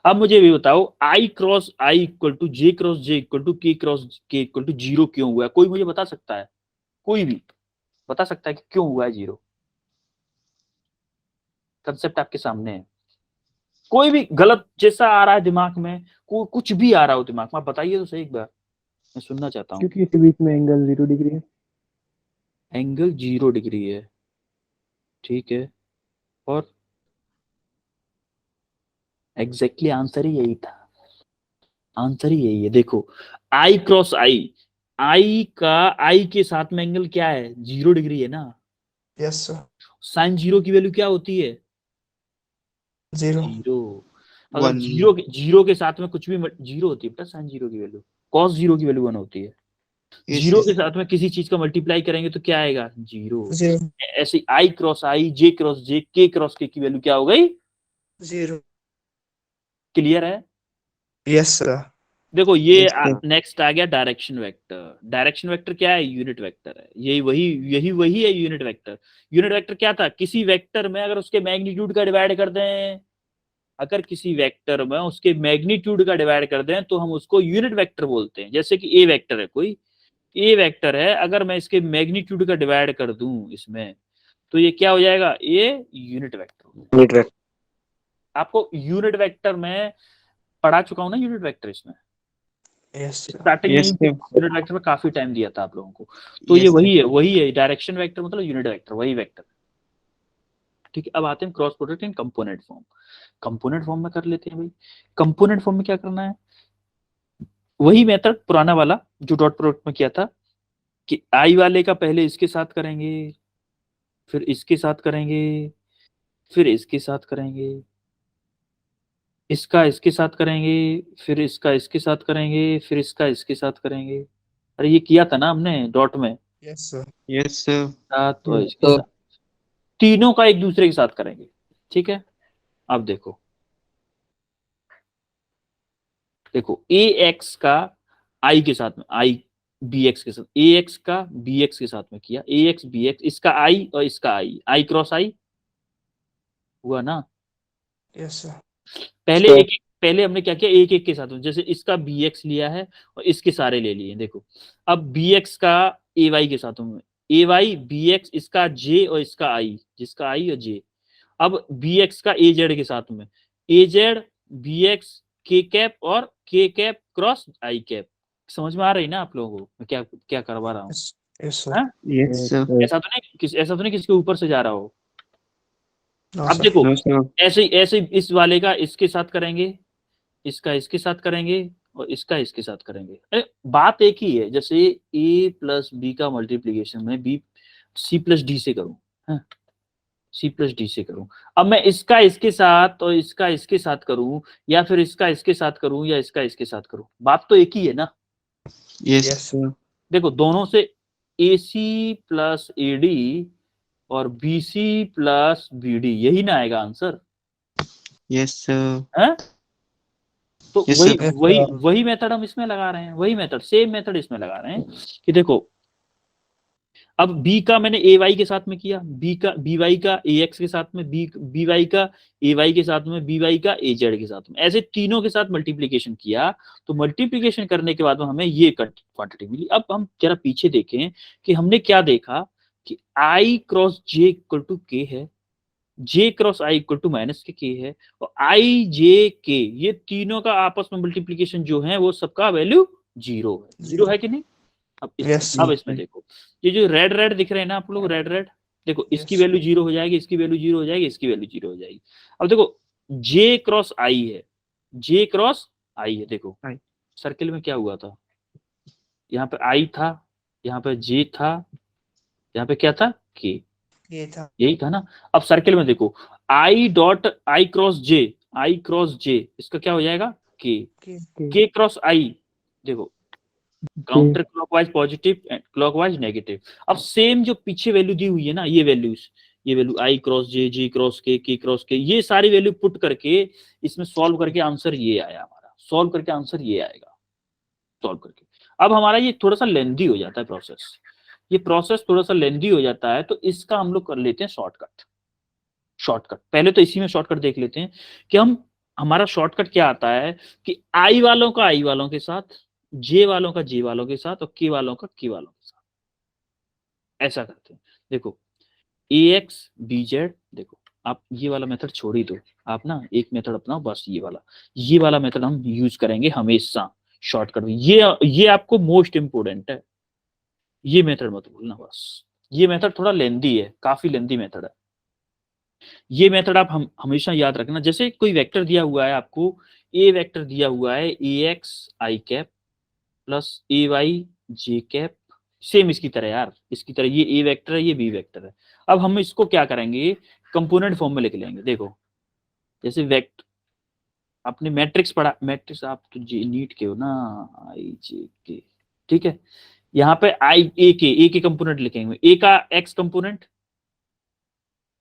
अब मुझे भी बताओ, I cross I equal to J cross J equal to K cross K equal to zero क्यों हुआ है? कोई मुझे बता सकता है, कोई भी बता सकता है कि क्यों हुआ है जीरो? कंसेप्ट आपके सामने है, कोई भी गलत जैसा आ रहा है दिमाग में, कुछ भी आ रहा हो दिमाग में, आप बताइए तो सही एक बार, मैं सुनना चाहता हूँ। क्योंकि इसके बीच में एंगल 0 डिग्री है। एंगल 0 डिग्री है, ठीक है, और एग्जैक्टली आंसर ही यही था, आंसर ही यही है। देखो आई क्रॉस आई के साथ में एंगल क्या है, 0 डिग्री है ना। Yes, sir. साइन जीरो की वैल्यू क्या होती है, 0. जीरो। अगर One. जीरो के साथ में कुछ भी जीरो होती है बेटा, साइन जीरो की वैल्यू, कॉस जीरो की वैल्यू 1 होती है। Yes, zero yes. के साथ में किसी चीज का मल्टीप्लाई करेंगे तो क्या आएगा, जीरो। 0. ऐसे आई क्रॉस आई, जे क्रॉस जे, के क्रॉस के की वैल्यू क्या हो गई, 0. क्लियर है? Yes, sir. देखो ये Yes, sir. नेक्स्ट आ गया डायरेक्शन वेक्टर। डायरेक्शन वेक्टर क्या है, यूनिट वेक्टर है, यही वही है यूनिट वेक्टर। यूनिट वेक्टर क्या था, किसी वेक्टर में अगर उसके मैग्नीट्यूड का डिवाइड कर दें, अगर किसी वेक्टर में उसके मैग्नीट्यूड का डिवाइड कर दें तो हम उसको यूनिट वेक्टर बोलते हैं। जैसे कि ए वेक्टर है, कोई ए वेक्टर है, अगर मैं इसके मैग्नीट्यूड का डिवाइड कर दूं इसमें, तो ये क्या हो जाएगा, ये यूनिट वेक्टर। Unit vector. आपको यूनिट वेक्टर में पढ़ा चुका हूं ना, यूनिट वेक्टर इसमें Yes, sir. स्टार्टिंग में Yes, sir. यूनिट वेक्टर में काफी टाइम दिया था आप लोगों को। तो ये Yes, sir. वही है डायरेक्शन वेक्टर मतलब यूनिट वेक्टर, वही वेक्टर, ठीक है। अब आते हैं cross product in component form. Component form में कर लेते हैं भाई। कंपोनेंट फॉर्म में क्या करना है, वही मेथड पुराना वाला जो डॉट प्रोडक्ट में किया था, कि आई वाले का पहले इसके साथ करेंगे, फिर इसके साथ करेंगे, फिर इसके साथ करेंगे, इसका इसके साथ करेंगे, फिर इसका इसके साथ करेंगे, फिर इसका इसके साथ करेंगे। अरे ये किया था ना हमने डॉट में, Yes, sir. Yes, sir. साथ और Yes, इसके sir. साथ, तीनों का एक दूसरे के साथ करेंगे, ठीक है। अब देखो देखो ए एक्स का आई के साथ में, आई बी एक्स के साथ, ए एक्स का बी एक्स के साथ में किया, ए एक्स बी एक्स, इसका आई और इसका आई क्रॉस आई हुआ ना। Yes, sir. पहले Sir. पहले हमने क्या किया, एक एक के साथ में, जैसे इसका बी एक्स लिया है और इसके सारे ले लिए। देखो अब बी एक्स का ए वाई के साथ में, ए वाई बी एक्स, इसका जे और इसका आई, जिसका आई और जे। अब बी एक्स का ए जेड के साथ में, ए जेड बी एक्स के कैप और के कैप क्रॉस आई कैप। समझ में आ रही ना आप लोगों को मैं क्या क्या करवा रहा हूँ? Yes, yes, sir. हाँ? Yes, sir. ऐसा तो नहीं, ऐसा तो नहीं किसके ऊपर से जा रहा हो। No, अब sir. देखो No, sir. ऐसे ऐसे इस वाले का इसके साथ करेंगे, इसका इसके साथ करेंगे और इसका इसके साथ करेंगे। अरे बात एक ही है, जैसे ए प्लस बी का मल्टीप्लीकेशन में बी सी प्लस डी से करूं, हाँ? सी प्लस डी से करूं। अब मैं इसका इसके साथ और इसका इसके साथ करूं, या फिर इसका इसके साथ करूं या इसका इसके साथ करूं, बात तो एक ही है ना। Yes, Yes. sir. देखो दोनों से A C plus A D और B C plus B D, यही ना आएगा आंसर, Yes, sir. है? तो Yes, वही sir. वही वही मेथड हम इसमें लगा रहे हैं, वही मेथड, सेम मेथड इसमें लगा रहे हैं कि देखो अब बी का मैंने ए वाई के साथ में किया, बी का बी वाई का ए एक्स के साथ में, बी वाई का ए वाई के साथ में, बी वाई का ए जेड के साथ में, ऐसे तीनों के साथ मल्टीप्लीकेशन किया। तो मल्टीप्लीकेशन करने के बाद में हमें ये क्वांटिटी मिली। अब हम जरा पीछे देखें कि हमने क्या देखा कि I cross J equal to K है, J cross I equal to minus K है, और आई जे के, ये तीनों का आपस में मल्टीप्लीकेशन जो है वो सबका वैल्यू 0 है। 0 है कि नहीं? अब Yes, अब sir. इसमें देखो ये जो रेड रेड दिख रहे हैं ना आप लोग, रेड रेड, देखो इसकी Yes. वैल्यू 0 हो जाएगी, इसकी वैल्यू 0 हो जाएगी, इसकी वैल्यू 0 हो जाएगी। अब देखो जे क्रॉस आई है, जे क्रॉस आई है, देखो आई। सर्किल में क्या हुआ था, यहाँ पे आई था, यहाँ पे जे था, यहाँ पे क्या था के, ये था. यही था ना। अब सर्किल में देखो I dot I cross J, I cross J, इसका क्या हो जाएगा के क्रॉस आई, देखो counter clockwise positive and clockwise negative. अब सेम जो पीछे वैल्यू दी हुई है ना, ये वैल्यूज, ये वैल्यू आई क्रॉस जे, जी क्रॉस के क्रॉस के, ये सारी वैल्यू पुट करके इसमें सॉल्व करके आंसर ये आया हमारा, सॉल्व करके आंसर ये आएगा, सॉल्व करके। अब हमारा ये थोड़ा सा लेंदी हो जाता है प्रोसेस, ये प्रोसेस थोड़ा सा लेंदी हो जाता है, तो इसका हम लोग कर लेते हैं शॉर्टकट। शॉर्टकट पहले तो इसी में शॉर्टकट देख लेते हैं कि हम, हमारा शॉर्टकट क्या आता है कि आई वालों का आई वालों के साथ, जे वालों का जे वालों के साथ, और के वालों का के वालों के साथ, ऐसा करते हैं। देखो ए एक्स बी जेड, देखो आप ये वाला मेथड छोड़ ही दो, आप ना एक मेथड अपनाओ बस, ये वाला मेथड हम यूज करेंगे हमेशा शॉर्टकट में। ये आपको मोस्ट इंपोर्टेंट है, ये मेथड मत भूलना बस। ये मेथड थोड़ा लेंदी है, काफी लेंदी मेथड है। ये मेथड आप हमेशा याद रखना। जैसे कोई वेक्टर दिया हुआ है आपको, ए वेक्टर दिया हुआ है A x I cap plus A Y J cap, same इसकी तरह यार, इसकी तरह ये ए वेक्टर है, ये बी वेक्टर है। अब हम इसको क्या करेंगे, कंपोनेंट फॉर्म में लिख लेंगे। देखो जैसे वेक्टर, आपने मैट्रिक्स पढ़ा, मैट्रिक्स आप तो नीट के हो ना, आई जे के, ठीक है। यहाँ पे आई ए के कंपोनेंट लिखेंगे, ए का एक्स कंपोनेंट,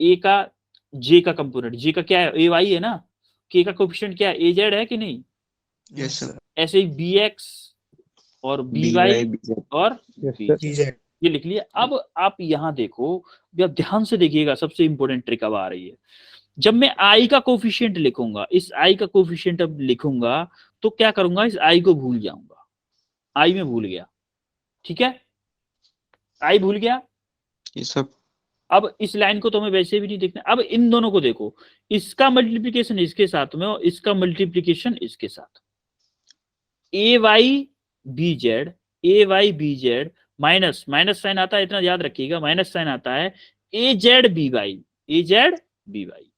ए का जे का कंपोनेंट, जे का क्या है ए वाई है ना, के का कोएफिशिएंट क्या है ए जेड है कि नहीं, Yes, sir. ऐसे ही बी एक्स और B B, Y Y, B, Z. और Yes, बी, sir. GZ. ये लिख लिया। अब आप यहाँ देखो, आप ध्यान से देखिएगा, सबसे इंपॉर्टेंट ट्रिक अब आ रही है। जब मैं आई का कोफिशिएंट लिखूंगा, इस आई का कोफिशिएंट अब लिखूंगा, तो क्या करूंगा, इस आई को भूल जाऊंगा, आई में भूल गया, ठीक है, आई भूल गया। ये सब अब इस लाइन को तो हमें वैसे भी नहीं देखना। अब इन दोनों को देखो, इसका मल्टीप्लीकेशन इसके साथ में और इसका मल्टीप्लीकेशन इसके साथ, A Y B Z, A Y B Z minus, minus sign आता है, इतना याद रखिएगा, माइनस साइन आता है, A Z B Y, A Z B Y,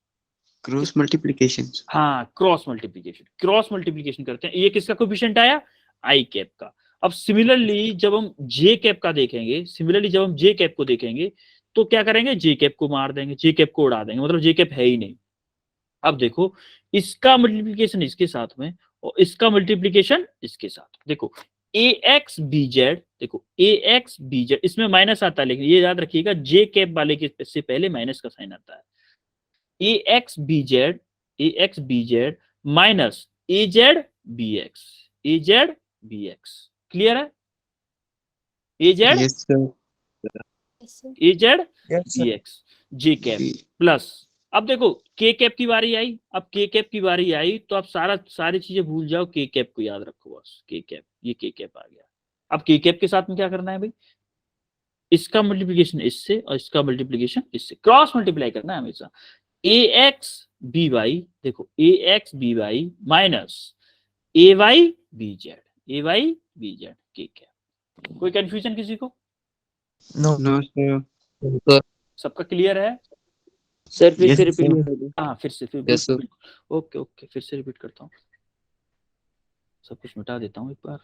cross multiplication. हाँ क्रॉस मल्टीप्लीकेशन, क्रॉस मल्टीप्लीकेशन करते हैं। ये किसका कोफिशिएंट आया, आई कैप का। अब सिमिलरली जब हम जे कैप का देखेंगे, सिमिलरली जब हम जे कैप को देखेंगे, तो क्या करेंगे, जे कैप को मार देंगे, जे कैप को उड़ा देंगे, मतलब जे कैप है ही नहीं। अब देखो इसका मल्टीप्लीकेशन इसके साथ में और इसका मल्टीप्लीकेशन इसके साथ, देखो ए एक्स बी जेड, देखो ए एक्स बी जेड, इसमें माइनस आता है, लेकिन ये याद रखिएगा जे कैप वाले के से पहले माइनस का साइन आता है। A X B Z, A X B Z minus A Z B X, A Z B X. Clear है? A Z Yes, sir. A Z Yes, B sir. X J cap plus. अब देखो के cap की बारी आई, अब के cap की बारी आई तो आप सारी चीजें भूल जाओ, के कैप को याद रखो बस। के कैप, ये के कैप आ गया। अब के कैप के साथ में क्या करना है भाई, इसका मल्टीप्लीकेशन इससे और इसका मल्टीप्लीकेशन इससे, क्रॉस मल्टीप्लाई करना है हमेशा। ए एक्स बी वाई, देखो ए X B Y minus A Y B Z, A Y B Z के कैप। कोई कंफ्यूजन किसी को? No. No, sir. सर सबका क्लियर है? सर फिर Yes, से sir. रिपीट कर दो। हाँ फिर से, फिर Yes, sir. ओके ओके, फिर से रिपीट करता हूँ, सब कुछ मिटा देता हूँ एक बार।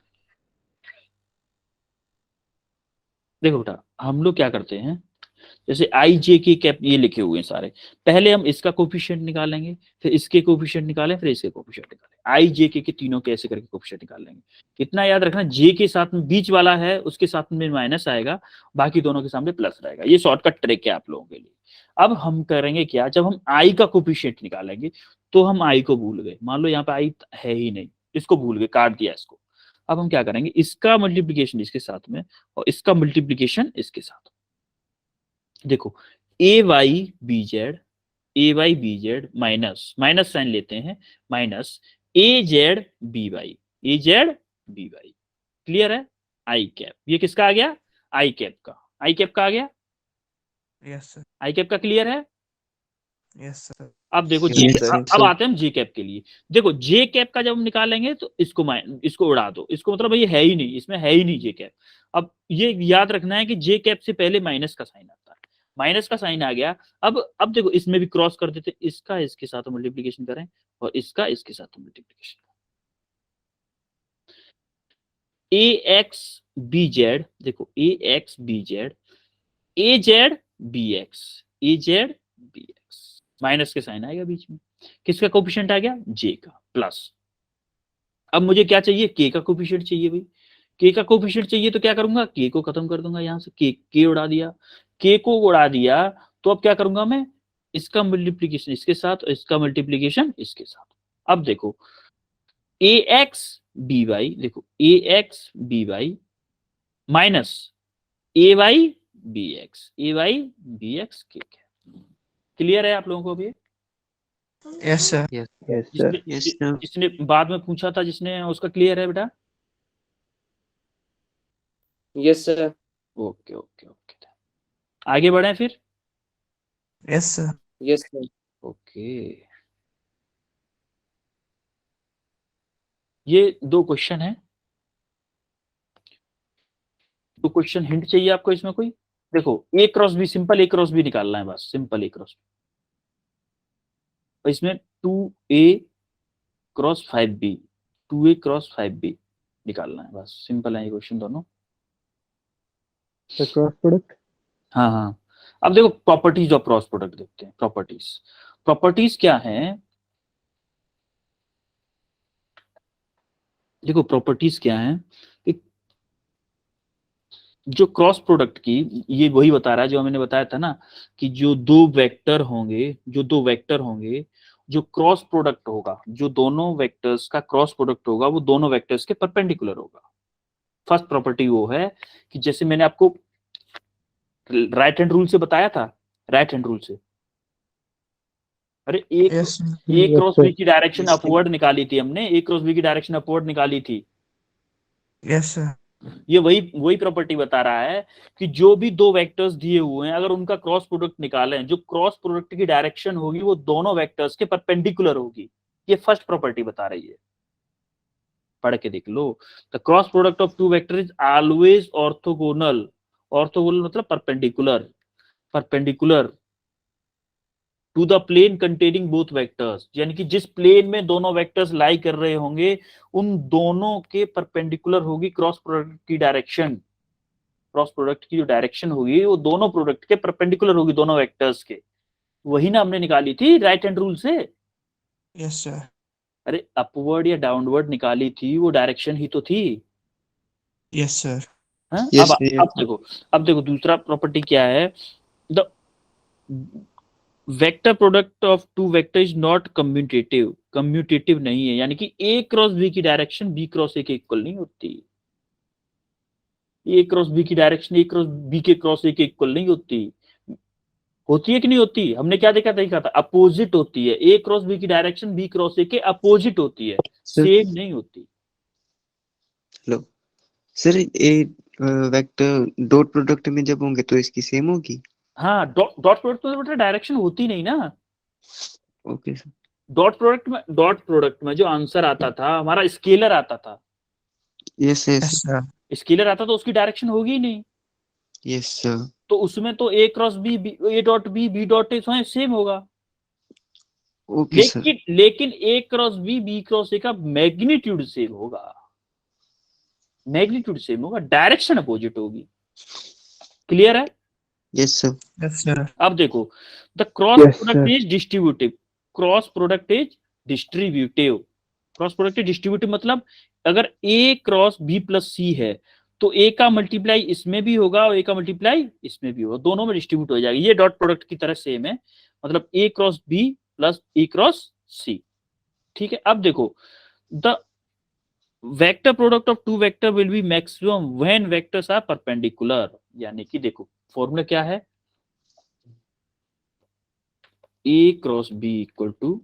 देखो बेटा, हम लोग क्या करते हैं, जैसे आई जे के कैप ये लिखे हुए हैं सारे, पहले हम इसका कोफिशिएंट निकालेंगे, फिर इसके कोफिशिएंट निकालें, फिर इसके कोफिशिएंट निकालें। आई जे के तीनों के ऐसे करके कोफिशिएंट निकाल लेंगे। इतना याद रखना, जे के साथ में बीच वाला है उसके साथ में माइनस आएगा, बाकी दोनों के सामने प्लस रहेगा। ये शॉर्टकट ट्रिक है आप लोगों के लिए। अब हम करेंगे क्या, जब हम आई का कोफिशिएंट निकालेंगे तो हम आई को भूल गए, मान लो यहाँ पे आई है ही नहीं, इसको भूल गए, काट दिया इसको। अब हम क्या करेंगे, इसका मल्टीप्लीकेशन इसके साथ में और इसका मल्टीप्लीकेशन इसके साथ। देखो A Y B Z, A Y B Z minus, minus sign लेते हैं, minus A Z B Y, A Z B Y. Clear है? आई कैप, ये किसका आ गया, आई कैप का, आई कैप का आ गया, Yes, sir. आई कैप का। क्लियर है? Yes, sir. अब देखो Yes, जे, sir. अब आते हैं हम जे कैप के लिए। देखो जे कैप का जब हम निकालेंगे तो इसको उड़ा दो, इसको मतलब ये है ही नहीं, इसमें है ही नहीं जे कैप। अब ये याद रखना है कि जे कैप से पहले माइनस का साइन आता है, माइनस का साइन आ गया। अब देखो इसमें भी क्रॉस कर देते, इसका इसके साथ मल्टीप्लीकेशन करें और इसका इसके साथ मल्टीप्लीकेशन। ए एक्स बी जेड, देखो ए X B Z, A Z B X, A Z B x, minus के साइन आएगा बीच में, किसका कोफिशिएंट आ गया, जे का, प्लस। अब मुझे क्या चाहिए, के का कोफिशिएंट चाहिए भाई। के का कोफिशिएंट चाहिए तो क्या करूंगा, के को खत्म कर दूंगा, यहां से के उड़ा दिया, के को उड़ा दिया तो अब क्या करूंगा मैं, इसका मल्टीप्लीकेशन इसके साथ और इसका मल्टीप्लीकेशन इसके साथ। अब देखो ए एक्स बी वाई, देखो ए एक्स बी वाई माइनस ए वाई बी एक्स, ए वाई बी एक्स के। क्लियर है आप लोगों को भी? Yes, sir. Yes, sir. Yes, sir. जिसने बाद में पूछा था, जिसने, उसका क्लियर है बेटा? Yes, sir. Okay okay okay, आगे बढ़े फिर। Yes, sir. Yes, sir. Okay, ये दो क्वेश्चन है, दो क्वेश्चन हिंट चाहिए आपको इसमें कोई। देखो ए क्रॉस बी, सिंपल ए क्रॉस बी निकालना है बस, सिंपल ए क्रॉस बी। और इसमें 2a cross 5b, 2a cross 5b निकालना है बस, सिंपल है ये क्वेश्चन दोनों। The cross product. हाँ हाँ, अब देखो प्रॉपर्टीज ऑफ क्रॉस प्रोडक्ट देखते हैं। प्रॉपर्टीज, प्रॉपर्टीज क्या है, देखो प्रॉपर्टीज क्या है कि जो क्रॉस प्रोडक्ट की, ये वही बता रहा है जो मैंने बताया था ना, कि जो दो वेक्टर होंगे, जो दो वेक्टर होंगे, जो क्रॉस प्रोडक्ट होगा, जो दोनों वेक्टर्स का क्रॉस प्रोडक्ट होगा वो दोनों वेक्टर्स के परपेंडिकुलर होगा। फर्स्ट प्रॉपर्टी वो है कि जैसे मैंने आपको राइट हैंड रूल से बताया था, राइट हैंड रूल से, अरे एक Yes, sir. ए Yes, क्रॉस sir. बी की डायरेक्शन Yes, sir. अपवर्ड निकाली थी हमने, ए क्रॉस बी की डायरेक्शन अपवर्ड निकाली थी। Yes, sir. ये वही प्रॉपर्टी बता रहा है कि जो भी दो वेक्टर्स दिए हुए हैं, अगर उनका क्रॉस प्रोडक्ट निकालें, जो क्रॉस प्रोडक्ट की डायरेक्शन होगी वो दोनों वेक्टर्स के परपेंडिकुलर होगी। ये फर्स्ट प्रॉपर्टी बता रही है, पढ़ के देख लो। The cross product of two vector is always orthogonal, orthogonal मतलब perpendicular, perpendicular to the plane containing both vectors, यानी कि जिस प्लेन में दोनों वेक्टर्स लाई कर रहे होंगे उन दोनों के परपेंडिकुलर होगी क्रॉस प्रोडक्ट की डायरेक्शन। क्रॉस प्रोडक्ट की जो डायरेक्शन होगी वो दोनों प्रोडक्ट के परपेंडिकुलर होगी, दोनों वेक्टर्स के। वही ना हमने निकाली थी राइट हैंड रूल से। Yes, sir. अरे अपवर्ड या डाउनवर्ड निकाली थी, वो डायरेक्शन ही तो थी। Yes, sir. हाँ? Yes, अब देखो दूसरा प्रॉपर्टी क्या है, the vector product of two vector is not commutative. Commutative नहीं है, यानी कि ए क्रॉस बी की डायरेक्शन बी क्रॉस ए के इक्वल नहीं होती। ए क्रॉस बी की डायरेक्शन ए क्रॉस बी के क्रॉस ए के इक्वल नहीं होती। होती है कि नहीं होती? हमने क्या देखा था, अपोजिट होती है। ए क्रॉस बी की डायरेक्शन बी क्रॉस ए के अपोजिट होती है, सर सेम नहीं होती। हेलो सर, ये वेक्टर डॉट प्रोडक्ट में जब होंगे तो इसकी सेम होगी। हाँ, डॉट प्रोडक्ट में मतलब डायरेक्शन होती नहीं ना। Okay sir. डॉट प्रोडक्ट में जो आंसर आता था हमारा स्केलर आता था, yes Yes, yes sir. Scalar आता तो उसकी डायरेक्शन होगी ही नहीं। Yes sir. तो उसमें तो A cross B, A dot B dot A same होगा। Okay sir. लेकिन A cross B cross A का मैग्नीट्यूड सेम होगा, मैग्नीट्यूड सेम होगा, डायरेक्शन अपोजिट होगी। क्लियर है? Yes sir. Yes, sir. अब देखो, the cross Yes, product sir. Is distributive. Cross product is distributive. Cross product is distributive मतलब अगर ए cross B plus सी है तो ए का मल्टीप्लाई इसमें भी होगा और ए का मल्टीप्लाई इसमें भी होगा, दोनों में डिस्ट्रीब्यूट हो जाएगा। ये डॉट प्रोडक्ट की तरह सेम है, मतलब A cross B plus A cross C. ठीक है, अब देखो, the vector product of two vector will be maximum when vectors are perpendicular. यानी कि देखो फॉर्मूला क्या है, A cross B equal to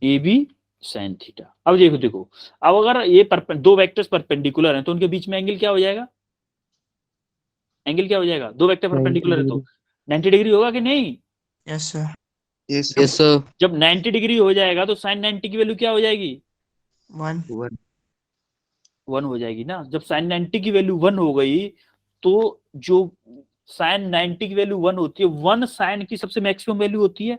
A B sine theta. अब देखो अब अगर ये दो वेक्टर्स परपेंडिकुलर हैं तो उनके बीच में एंगल क्या हो जाएगा? एंगल क्या हो जाएगा? दो वेक्टर 90 परपेंडिकुलर है तो डिग्री। 90 डिग्री होगा कि नहीं? Yes, sir. Yes Yes, sir. जब 90 डिग्री हो जाएगा तो साइन 90 की वैल्यू क्या हो जाएगी? 1. 1 हो जाएगी ना। जब साइन 90 की वैल्यू 1 हो गई तो जो साइन 90 की वैल्यू 1 होती है, 1 साइन की सबसे मैक्सिमम वैल्यू होती है।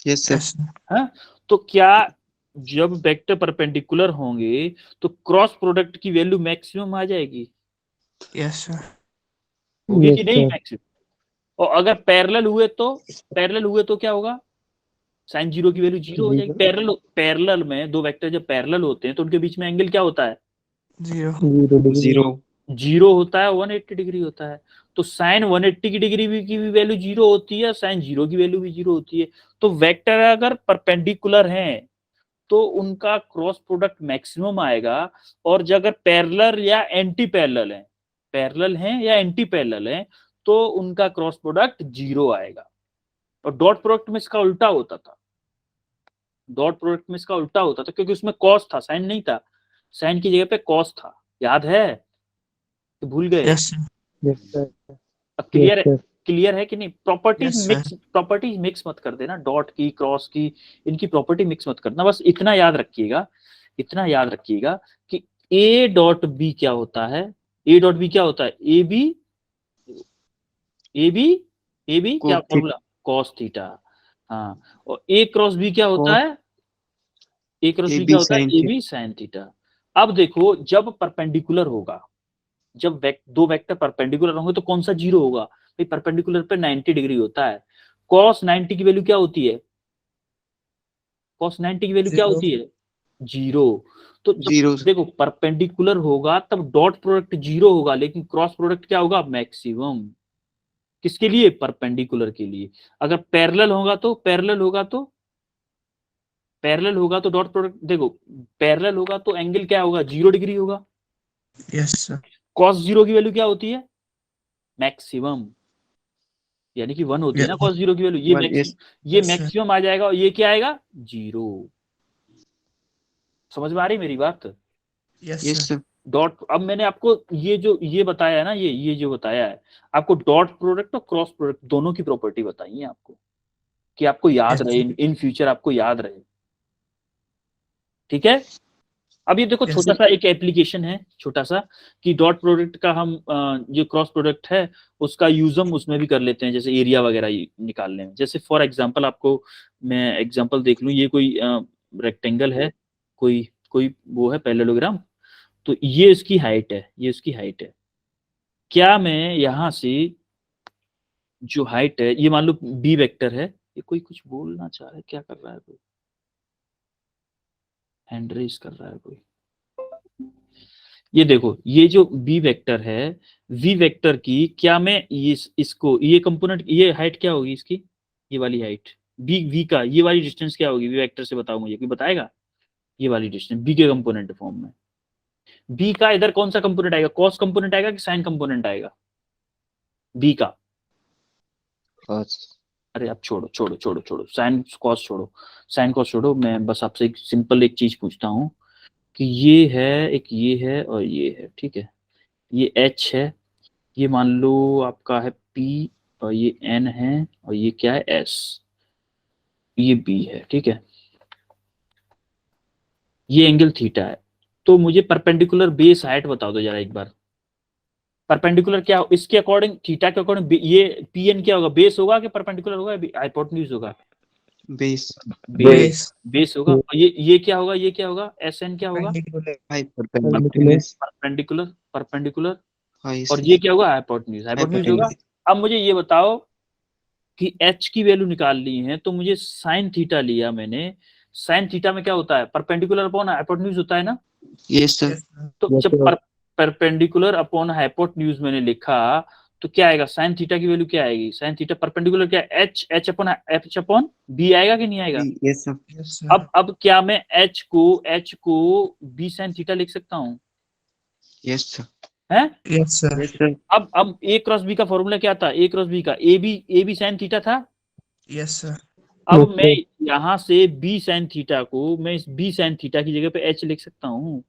Yes sir. Yes, sir. हाँ, तो क्या जब वेक्टर परपेंडिकुलर होंगे तो क्रॉस प्रोडक्ट की वैल्यू मैक्सिमम आ जाएगी? Yes, sir. होगी Yes, कि नहीं sir. मैक्सिमम? और अगर पैरेलल हुए तो क्या होगा? साइन 0 की वैल्यू 0 हो जाएगी। Zero. पैरेलल में दो वेक्टर जब पैरेलल होते हैं तो उनके बीच में एंगल क्या होता है? 0. 0 degree. जीरो। 0 होता है, 180 डिग्री होता है। तो साइन 180 की डिग्री की भी वैल्यू 0 होती है, साइन 0 की वैल्यू भी 0 होती है। तो वेक्टर अगर परपेंडिकुलर हैं तो उनका क्रॉस प्रोडक्ट मैक्सिमम आएगा, और जब अगर पैरेलल या एंटी पैरेलल है, पैरेलल हैं या एंटी पैरेलल हैं, तो उनका क्रॉस प्रोडक्ट 0 आएगा। और डॉट प्रोडक्ट में इसका उल्टा होता था, डॉट प्रोडक्ट में इसका उल्टा होता था क्योंकि उसमें कॉस था, साइन नहीं था। साइन की जगह पे कॉस था, याद है कि भूल गए? Yes, sir. Yes, sir. अब क्लियर Yes, है? sir. क्लियर है कि नहीं? Yes, sir. प्रॉपर्टीज मिक्स मत कर देना, डॉट की क्रॉस की, इनकी प्रॉपर्टी मिक्स मत करना। बस इतना याद रखिएगा, इतना याद रखिएगा कि ए डॉट बी क्या होता है, ए डॉट बी क्या होता है? ए बी क्या Cos फॉर्मूला? Cos theta. हाँ, और ए क्रॉस बी क्या होता है? ए क्रॉस बी AB क्या होता है? sin A B sine theta. अब देखो, जब परपेंडिकुलर होगा, जब दो वेक्टर परपेंडिकुलर होंगे तो कौन सा 0 होगा? भाई परपेंडिकुलर पे 90 डिग्री होता है। cos 90 की वैल्यू क्या होती है? cos 90 की वैल्यू क्या Zero. होती है? 0। तो जब जीरो। देखो परपेंडिकुलर होगा तब डॉट प्रोडक्ट 0 होगा, लेकिन क्रॉस प्रोडक्ट क्या होगा? मैक्सिमम। किसके लिए? परपेंडिकुलर के लिए। अगर पैरेलल होगा तो डॉट प्रोडक्ट देखो, पैरेलल होगा तो एंगल क्या होगा? 0 डिग्री होगा। Yes, sir. cos 0 की वैल्यू क्या होती है? मैक्सिमम, यानी कि 1 होती है Yeah. ना cos 0 की वैल्यू। ये One, मैक्सिमम, yes. ये Yes, sir. मैक्सिमम आ जाएगा और ये क्या आएगा? 0। समझ में आ रही मेरी बात? Yes, yes sir. Sir. Dot, अब मैंने आपको ये बताया है ना, ये जो बताया है आपको, डॉट प्रोडक्ट और क्रॉस प्रोडक्ट दोनों की प्रॉपर्टी बताई है आपको, कि आपको याद Yes, रहे, sir. इन फ्यूचर आपको याद रहे। ठीक है, अब ये देखो Yes, छोटा सा एक एप्लीकेशन है, छोटा सा, कि डॉट प्रोडक्ट का हम जो क्रॉस प्रोडक्ट है उसका यूज हम उसमें भी कर लेते हैं, जैसे एरिया वगैरह निकालने में। जैसे फॉर एग्जांपल आपको मैं एग्जांपल देख लूं, ये कोई रेक्टेंगल है, कोई कोई वो है पैरेललोग्राम, तो ये इसकी हाइट है, ये इसकी हाइट है। क्या मैं यहाँ से जो हाइट है, ये मान लो बी वेक्टर है, ये कोई कुछ बोलना चाह रहा है, क्या कर रहा है कोई? हैंड रेज कर रहा है कोई। ये देखो, ये जो बी वेक्टर है, वी वेक्टर की क्या मैं इसको, ये कंपोनेंट, ये हाइट क्या होगी इसकी? ये वाली हाइट बी का ये वाली डिस्टेंस क्या होगी, वी वेक्टर से बताओ मुझे, कोई बताएगा? ये वाली डिस्टेंस बी के कंपोनेंट फॉर्म में, बी का इधर कौन सा कंपोनेंट आएगा, कॉस कंपोनेंट आएगा कि साइन कंपोनेंट आएगा बी का? cos अरे अब छोड़ो छोड़ो छोड़ो छोड़ो, साइन कॉस छोड़ो, साइन कॉस छोड़ो, मैं बस आपसे एक सिंपल एक चीज पूछता हूँ कि ये है, एक ये है और ये है, ठीक है, ये एच है, ये मान लो आपका है पी, और ये एन है, और ये क्या है एस, ये बी है, ठीक है, ये एंगल थीटा है। तो मुझे परपेंडिकुलर बेस हाइट बता दो जरा एक बार, परपेंडिकुलर क्या हो इसके अकॉर्डिंग, थीटा के अकॉर्डिंग ये पी एन क्या होगा, बेस होगा कि परपेंडिकुलर होगा, हाइपोटेन्यूज होगा? base Base. बेस होगा। और ये क्या होगा, ये क्या होगा, एस एन क्या होगा, Perpendicular. hypotenuse परपेंडिकुलर, परपेंडिकुलर, हाँ और ये क्या होगा, हाइपोटेन्यूज, हाइपोटेन्यूज होगा। अब मुझे ये बताओ कि एच की वैल्यू निकालनी है, तो मुझे साइन थीटा लिया मैंने, साइन थीटा में क्या होता है, परपेंडिकुलर अपॉन हाइपोटेन्यूज होता है ना, yes sir Yes, sir. तो Yes, जब sir. परपेंडिकुलर अपॉन हाइपोटेन्यूज मैंने लिखा तो क्या आएगा, साइन थीटा की वैल्यू क्या आएगी, साइन थीटा परपेंडिकुलर क्या, एच अपॉन बी आएगा कि नहीं आएगा? yes sir Yes, sir. अब क्या मैं एच को बी साइन थीटा लिख सकता हूँ, yes sir है? Yes, sir. yes sir अब ए क्रॉस बी का फॉर्मूला क्या था, ए क्रॉस बी का ए बी साइन थीटा था। Yes, sir. अब Yes, मैं sir. यहाँ से बी साइन थीटा को मैं इस बी साइन थीटा की जगह पे एच लिख सकता हूँ।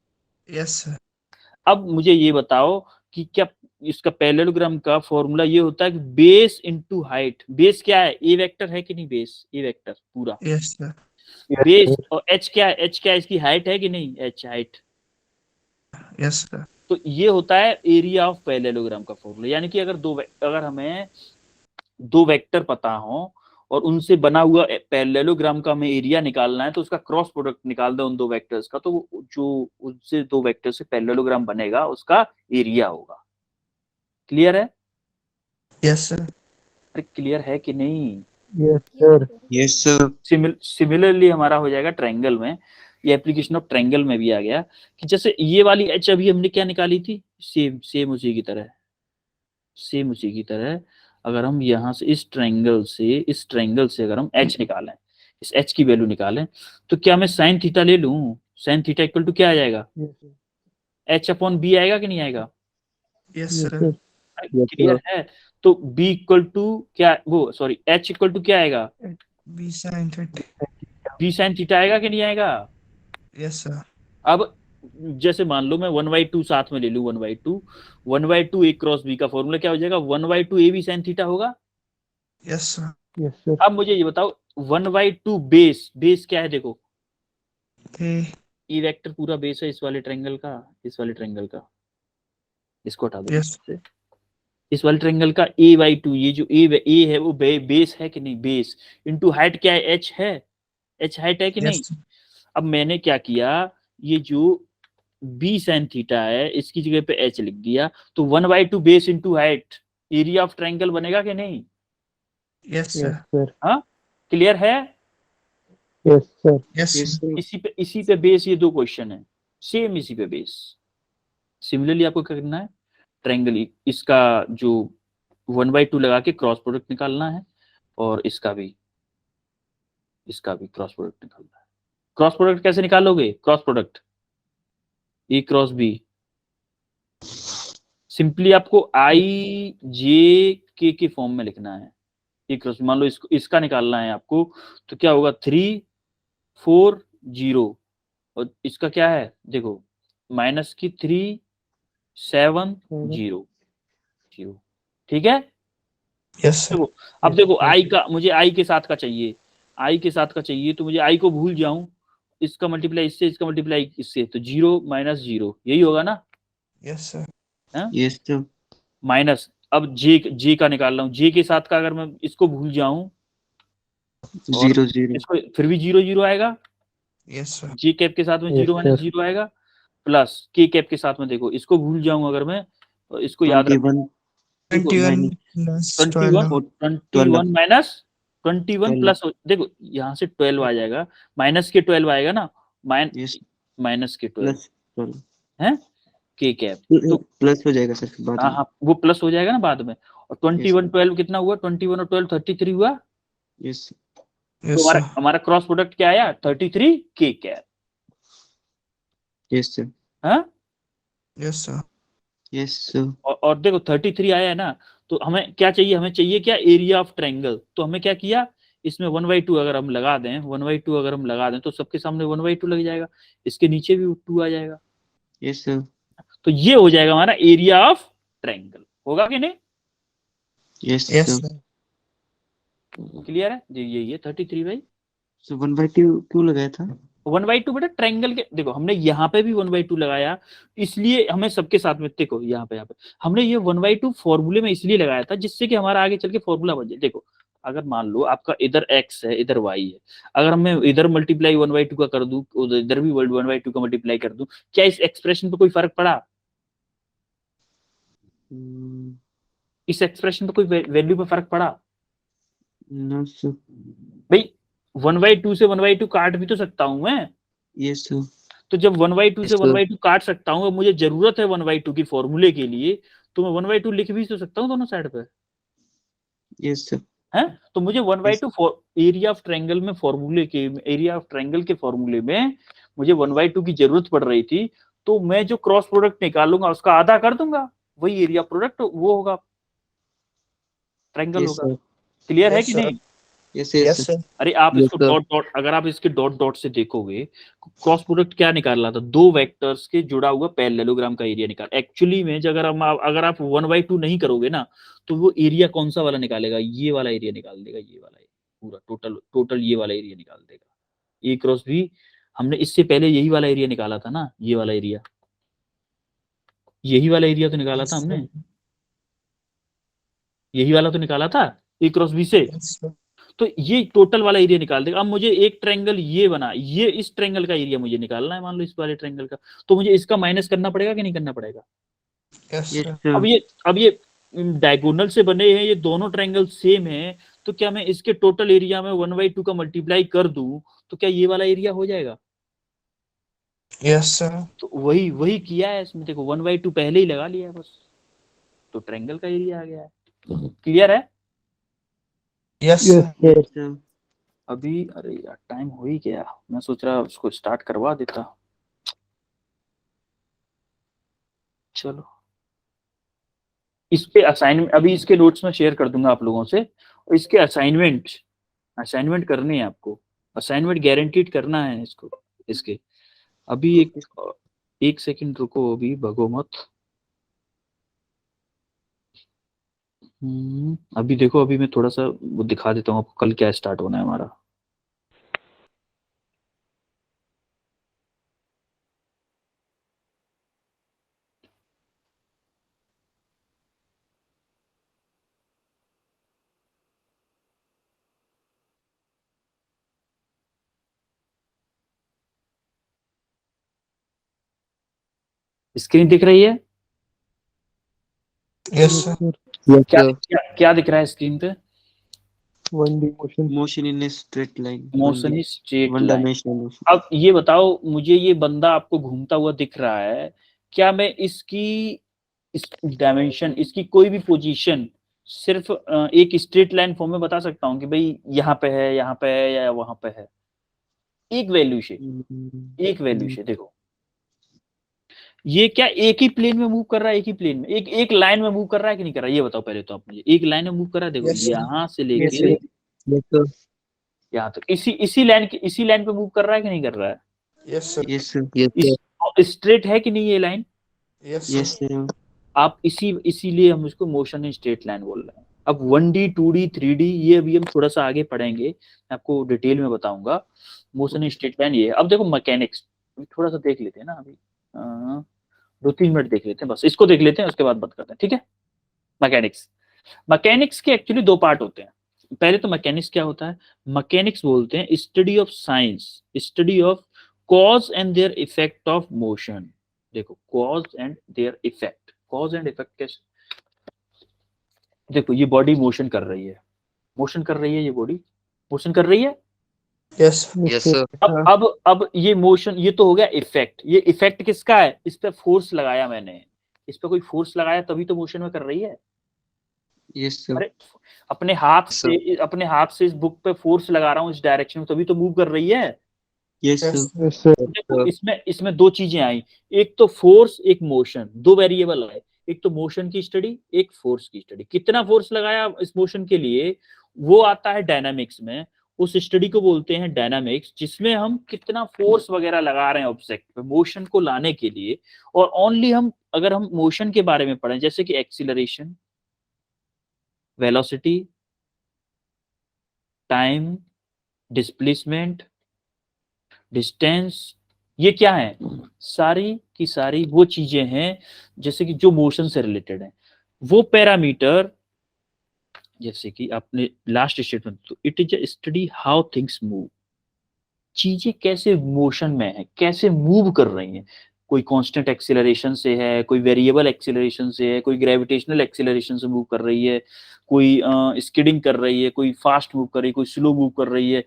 Yes, sir. अब मुझे ये बताओ कि क्या इसका पैरेललोग्राम का फॉर्मूला ये होता है कि बेस इनटू हाइट, बेस क्या है, ए वेक्टर है कि नहीं, बेस ए वेक्टर पूरा Yes, sir. Yes, base, sir. और एच क्या है, एच क्या है, इसकी हाइट है कि नहीं, एच हाइट। Yes, sir. तो ये होता है एरिया ऑफ पैरेललोग्राम का फॉर्मूला, यानी कि अगर हमें दो वेक्टर पता हो और उनसे बना हुआ पैरेललोग्राम का हमें एरिया निकालना है, तो उसका क्रॉस प्रोडक्ट निकाल दो उन दो वेक्टर्स का, तो जो उनसे दो वेक्टर से पैरेललोग्राम बनेगा उसका एरिया होगा। क्लियर है? Yes, sir. अरे क्लियर है कि नहीं? Yes, sir. yes sir similarly हमारा हो जाएगा ट्रायंगल में, ये एप्लीकेशन ऑफ ट्रायंगल में भी आ गया कि जैसे ये वाली एच अभी हमने क्या निकाली थी, सेम सेम उसी की तरह, सेम उसी की तरह अगर हम यहाँ से इस ट्रायंगल से अगर हम एच निकालें, इस एच की वैल्यू निकालें, तो क्या मैं साइन थीटा ले लूं, साइन थीटा इक्वल टू क्या आ जाएगा, Yes, sir. H upon B आएगा कि नहीं आएगा? Yes, Yes, sir. sir. Yes, clear sir. है? तो बी इक्वल टू क्या, वो सॉरी एच इक्वल टू क्या आएगा, B sin theta. B sine theta आएगा कि नहीं आएगा? Yes, sir. अब जैसे मान लो मैं 1/2 साथ में ले लूं, 1/2 ए क्रॉस बी का फॉर्मूला क्या हो जाएगा, 1/2 ए बी साइन थीटा होगा। Yes, sir. Yes, sir. अब मुझे ये बताओ 1/2 बेस क्या है, देखो A. ई वेक्टर पूरा बेस है इस वाले ट्रायंगल का, इस वाले ट्रायंगल का, इसको हटा दो Yes. से, इस वाले ट्रायंगल का a/2, ये जो ए है वो बेस है कि नहीं, बेस इनटू हाइट क्या है, एच है, एच हाइट है कि नहीं? Yes, sir. अब मैंने क्या किया, ये जो बी साइन थीटा है इसकी जगह पे एच लिख दिया, तो 1/2 base into height, area of triangle बनेगा कि नहीं? Yes, sir. Yes, sir. हाँ क्लियर है? Yes, sir. Yes, yes sir. sir इसी पे बेस ये दो क्वेश्चन है, सेम इसी पे बेस। सिमिलरली आपको क्या करना है, ट्रायंगल इसका जो 1/2 लगा के क्रॉस प्रोडक्ट निकालना है, और इसका भी क्रॉस प्रोडक्ट निकालना है। क्रॉस प्रोडक्ट कैसे निकालोगे, cross product A cross B, simply आपको आई जे के फॉर्म में लिखना है, ए क्रॉस, मान लो इसका निकालना है आपको, तो क्या होगा 3 4 0, और इसका क्या है देखो माइनस की 3 7 0 0, ठीक है? Yes, sir. देखो अब देखो आई का, मुझे आई के साथ का चाहिए, आई के साथ का चाहिए, तो मुझे आई को भूल जाऊं, इसका मल्टीप्लाई इससे, इसका मल्टीप्लाई इससे, तो 0 - 0 यही होगा ना, Yes, sir. yes sir minus, अब जे का निकाल रहा हूँ, जे के साथ का अगर मैं इसको भूल जाऊं, 0 0 इसको फिर भी 0 0 आएगा, Yes, sir. जे कैप के साथ में Yes, 0 - 0 आएगा, प्लस के कैप के साथ में देखो इसको भूल जाऊं अगर मैं, तो इसको याद रख 21 21 plus 21 12. 21 माइनस 21 प्लस, 12 देखो यहाँ से 12 आ जाएगा, माइनस के 12 आएगा ना, yes माइनस के 12 plus 12 है के कैप, तो प्लस हो जाएगा सर बाद हाँ में हाँ वो प्लस हो जाएगा ना बाद में, और 21 12 कितना हुआ, 21 और 12 33 हुआ, yes Yes, हमारा sir. हमारा क्रॉस प्रोडक्ट क्या आया 33 के कैप। यस सर, हाँ Yes, sir. यस सर, और देखो 33 आया है ना, तो हमें क्या चाहिए, हमें चाहिए क्या एरिया ऑफ ट्रायंगल। तो हमें क्या किया, इसमें 1/2 अगर हम लगा दें, 1/2 अगर हम लगा दें तो सबके सामने 1/2 लग जाएगा, इसके नीचे भी 2 आ जाएगा, यस सर, तो ये हो जाएगा हमारा एरिया ऑफ ट्रायंगल। होगा कि नहीं? Yes Yes, sir. sir. Clear है जी? यही है 33 भाई। सो 1/2 क्यों लगाया था? 1/2 बेटा ट्रायंगल के, देखो हमने यहाँ पे भी 1/2 लगाया, इसलिए हमें सबके साथ में, देखो यहाँ पे हमने ये 1/2 फॉर्मूले में इसलिए लगाया था जिससे कि हमारा आगे चल के फॉर्मूला बन जाए। देखो अगर मान लो आपका इधर x है इधर y है, अगर मैं इधर मल्टीप्लाई 1/2 का कर दूं, इधर भी 1/2 का मल्टीप्लाई कर दूं, क्या इस एक्सप्रेशन पे कोई फर्क पड़ा? इस एक्सप्रेशन पे कोई वैल्यू पे फर्क पड़ा? No sir. भाई 1/2 से 1/2 काट भी तो सकता हूं मैं। यस सर, तो जब 1/2 से Yes, sir. 1/2 काट सकता हूँ, मुझे जरूरत है 1/2 की फॉर्मूले के लिए, तो मैं 1/2 लिख भी तो सकता हूँ दोनों साइड पे, यस सर, है? तो मुझे 1/2 एरिया ऑफ ट्रायंगल में फॉर्मूले के, एरिया ऑफ ट्रायंगल के फॉर्मूले में मुझे 1/2 की जरूरत पड़ रही थी, तो मैं जो क्रॉस प्रोडक्ट निकालूंगा उसका आधा कर दूंगा, वही एरिया प्रोडक्ट वो होगा, ट्रायंगल यस होगा। सर, क्लियर है Yes, कि sir. नहीं? Yes Yes, yes sir. अरे आप Yes, इसको sir. डॉट डॉट, अगर आप इसके डॉट डॉट से देखोगे, क्रॉस प्रोडक्ट क्या निकाल रहा था, दो वेक्टर्स के जुड़ा हुआ पैरेललोग्राम का एरिया निकाल। एक्चुअली में अगर आप 1/2 नहीं करोगे ना, तो वो एरिया कौन सा वाला निकालेगा, ये वाला एरिया निकाल देगा, ये वाला पूरा टोटल टोटल ये वाला एरिया निकाल देगा। ए क्रॉस बी, हमने इससे पहले यही वाला एरिया निकाला था ना, ये वाला एरिया, यही वाला एरिया तो निकाला था Yes, हमने, sir. यही वाला तो निकाला था ए क्रॉस बी से। Yes, sir. तो ये टोटल वाला एरिया निकाल देगा। अब मुझे एक ट्रायंगल ये बना, ये इस ट्रायंगल का एरिया मुझे निकालना है, मान लो इस वाले ट्रायंगल का, तो मुझे इसका माइनस करना पड़ेगा कि नहीं करना पड़ेगा? Yes, yes sir. सर, अब ये डायगोनल से बने हैं, ये दोनों ट्रायंगल सेम है, तो क्या मैं इसके टोटल एरिया में 1/2 का मल्टीप्लाई कर दूं तो क्या ये वाला एरिया हो जाएगा? Yes, sir. तो वही वही किया है इसमें, देखो 1/2 पहले ही लगा लिया है बस, तो ट्रायंगल का एरिया आ गया है। क्लियर है? Yes, Yes, sir. sir. Yes sir. अभी अरे यार टाइम हो ही गया, मैं सोच रहा उसको स्टार्ट करवा देता। चलो इस पे असाइनमेंट, अभी इसके नोट्स में शेयर कर दूंगा आप लोगों से, और इसके असाइनमेंट करने हैं आपको, असाइनमेंट गारंटीड करना है इसको, इसके। अभी एक सेकंड रुको, अभी भगो मत। अभी देखो, अभी मैं थोड़ा सा वो दिखा देता हूँ आपको, कल क्या स्टार्ट होना है हमारा। स्क्रीन दिख रही है? Yes, sir. Yes, क्या sir. क्या दिख रहा है स्क्रीन पे? 1D motion. Motion in a straight line, motion is straight one line. Dimensional motion. अब ये बताओ मुझे, ये बंदा आपको घूमता हुआ दिख रहा है, क्या मैं इसकी इस डायमेंशन, इसकी कोई भी पोजीशन सिर्फ एक स्ट्रेट लाइन फॉर्म में बता सकता हूँ कि भाई यहाँ पे है, यहाँ पे है, या वहां पे है? एक वैल्यू से, एक वैल्यू से देखो, ये क्या एक ही प्लेन में मूव कर रहा है, एक ही प्लेन में, एक लाइन में मूव कर रहा है कि नहीं कर रहा है, ये बताओ पहले तो आप मुझे। एक लाइन में मूव कर रहा है, देखो Yes, sir. यहाँ से Yes, लेके sir. Yes, sir. यहाँ तक, इसी लाइन पे मूव कर रहा है कि नहीं कर रहा है? Yes, sir. Yes sir, yes sir, straight है कि नहीं ये line? Yes, yes sir. Sir, आप इसीलिए हम इसको मोशन इन स्ट्रेट लाइन बोल रहे हैं। अब 1D 2D 3D ये अभी हम थोड़ा सा आगे पढ़ेंगे, मैं आपको डिटेल में बताऊंगा। मोशन इन स्ट्रेट लाइन ये है। अब देखो मैकेनिक्स थोड़ा सा देख लेते हैं ना, अभी 2-3 मिनट देख लेते हैं, बस इसको देख लेते हैं, उसके बाद बात करते हैं, ठीक है? मैकेनिक्स के एक्चुअली 2 पार्ट होते हैं। पहले तो मैकेनिक्स क्या होता है? मैकेनिक्स बोलते हैं study of science, study of cause and their effect of motion. देखो cause and their effect, cause and effect कैसे? देखो ये बॉडी मोशन कर रही है, मोशन कर रही है, ये बॉडी मोशन कर रही है। Yes, sir. यस सर, अब ये मोशन, ये तो हो गया इफेक्ट। ये इफेक्ट किसका है? इस पे फोर्स लगाया मैंने, इस पे कोई फोर्स लगाया तभी तो मोशन में कर रही है। Yes sir. अरे अपने हाथ से इस बुक पे फोर्स लगा रहा हूँ इस डायरेक्शन में, तभी तो मूव कर रही है। Yes Yes. Sir. Yes sir. देखो इसमें दो चीजें आई, एक तो फोर्स, एक मोशन, दो वेरिएबल आए। एक तो मोशन की स्टडी, एक फोर्स की स्टडी। कितना फोर्स लगाया इस मोशन के लिए, वो आता है डायनामिक्स में। उस स्टडी को बोलते हैं डायनामिक्स, जिसमें हम कितना फोर्स वगैरह लगा रहे हैं ऑब्जेक्ट पे मोशन को लाने के लिए। और ओनली अगर हम मोशन के बारे में पढ़ें, जैसे कि acceleration, velocity, time, displacement, distance, ये क्या है, सारी की सारी वो चीजें हैं जैसे कि जो मोशन से रिलेटेड है। वो पैरामीटर, जैसे कि आपने लास्ट स्टेटमेंट, तो it is a study how things move, चीजें कैसे मोशन में है, कैसे मूव कर रही हैं। कोई कांस्टेंट एक्सीलरेशन से है, कोई वेरिएबल एक्सीलरेशन से है, कोई ग्रेविटेशनल एक्सीलरेशन से मूव कर रही है, कोई स्किडिंग कर रही है, कोई फास्ट मूव कर रही है, कोई स्लो मूव कर रही है।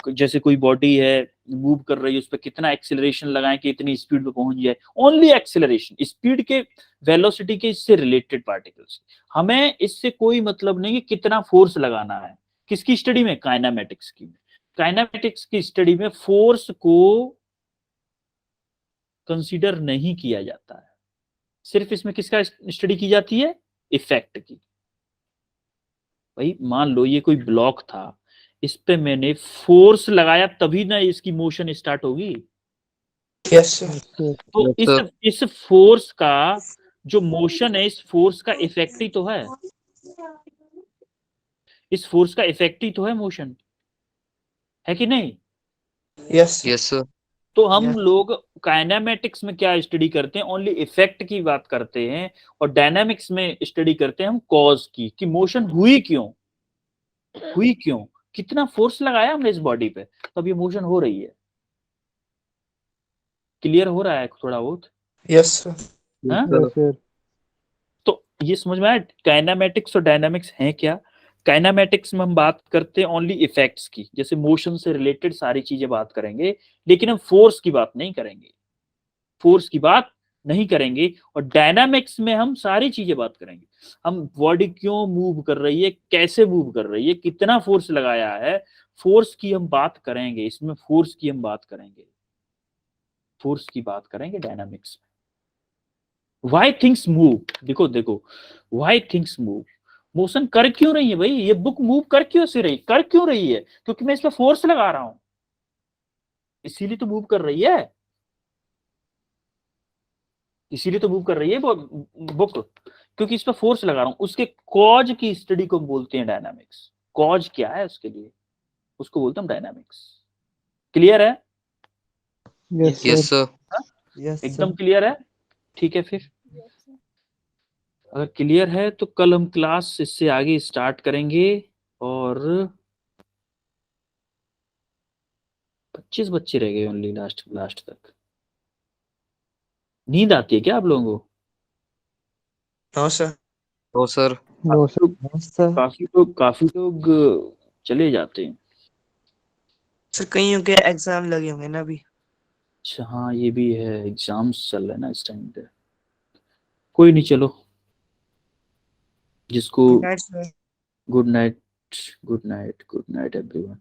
जैसे कोई बॉडी है मूव कर रही है, उस पर कितना एक्सीलरेशन लगाएं कि इतनी स्पीड पे पहुंच जाए। ओनली एक्सीलरेशन, स्पीड के, वेलोसिटी के, इससे रिलेटेड पार्टिकल्स। हमें इससे कोई मतलब नहीं कि कितना फोर्स लगाना है। किसकी स्टडी में? काइनेमेटिक्स की। काइनेमेटिक्स की स्टडी में फोर्स को कंसीडर नहीं किया जाता है, सिर्फ इसमें किसका स्टडी की जाती है? इफेक्ट की। भाई मान लो ये कोई ब्लॉक था, इस पे मैंने फोर्स लगाया, तभी ना इसकी मोशन स्टार्ट होगी। Yes, sir. Yes sir. तो Yes, sir. इस फोर्स का जो मोशन है, इस फोर्स का इफेक्ट ही तो है। इस फोर्स का इफेक्ट ही तो है मोशन, है कि नहीं? Yes, sir. Yes sir. तो हम Yes. लोग काइनेमेटिक्स में क्या स्टडी करते हैं? ओनली इफेक्ट की बात करते हैं। और डायनामिक्स में स्टडी करते हैं हम कॉज की, कि मोशन हुई क्यों, हुई क्यों, कितना फोर्स लगाया हमने इस बॉडी पे, तो अब ये मोशन हो रही है। क्लियर हो रहा है थोड़ा बहुत? Yes, sir. हाँ? Yes sir. तो ये समझ में आया काइनेमेटिक्स और डायनामिक्स हैं क्या? काइनेमेटिक्स में हम बात करते हैं ओनली इफेक्ट्स की, जैसे मोशन से रिलेटेड सारी चीजें बात करेंगे, लेकिन हम फोर्स की बात नहीं करेंगे, फोर्स की बात नहीं करेंगे। और डायनामिक्स में हम सारी चीजें बात करेंगे। हम बॉडी क्यों मूव कर रही है, कैसे मूव कर रही है, कितना फोर्स लगाया है, फोर्स की हम बात करेंगे इसमें, फोर्स की हम बात करेंगे, फोर्स की बात करेंगे डायनामिक्स में। व्हाई थिंग्स मूव, देखो देखो, व्हाई थिंग्स मूव, मोशन कर क्यों रही है भाई, ये बुक मूव कर क्यों से रही, कर क्यों रही है? क्योंकि मैं इस पर फोर्स लगा रहा हूं, इसीलिए तो मूव कर रही है, इसीलिए तो मूव कर रही है बुक, क्योंकि इस पर फोर्स लगा रहा हूं। उसके कॉज की स्टडी को बोलते हैं डायनामिक्स। कॉज क्या है उसके लिए, उसको बोलते हैं डायनामिक्स। क्लियर है? Yes yes sir. सर। एकदम क्लियर है? ठीक है, फिर अगर क्लियर है तो कल हम क्लास इससे आगे स्टार्ट करेंगे। और 25 बच्चे रह गए ओनली लास्ट लास्ट तक। नींद आती है क्या आप लोगों को? No, sir. No sir. No sir. काफी लोग चले जाते हैं। सर कईयों के एग्जाम लगे होंगे ना अभी। अच्छा हाँ, ये भी है, एग्जाम्स चल रहे हैं ना इस टाइम पे। कोई नहीं, चलो, जिसको Good night, sir. Good night, good night, good night everyone.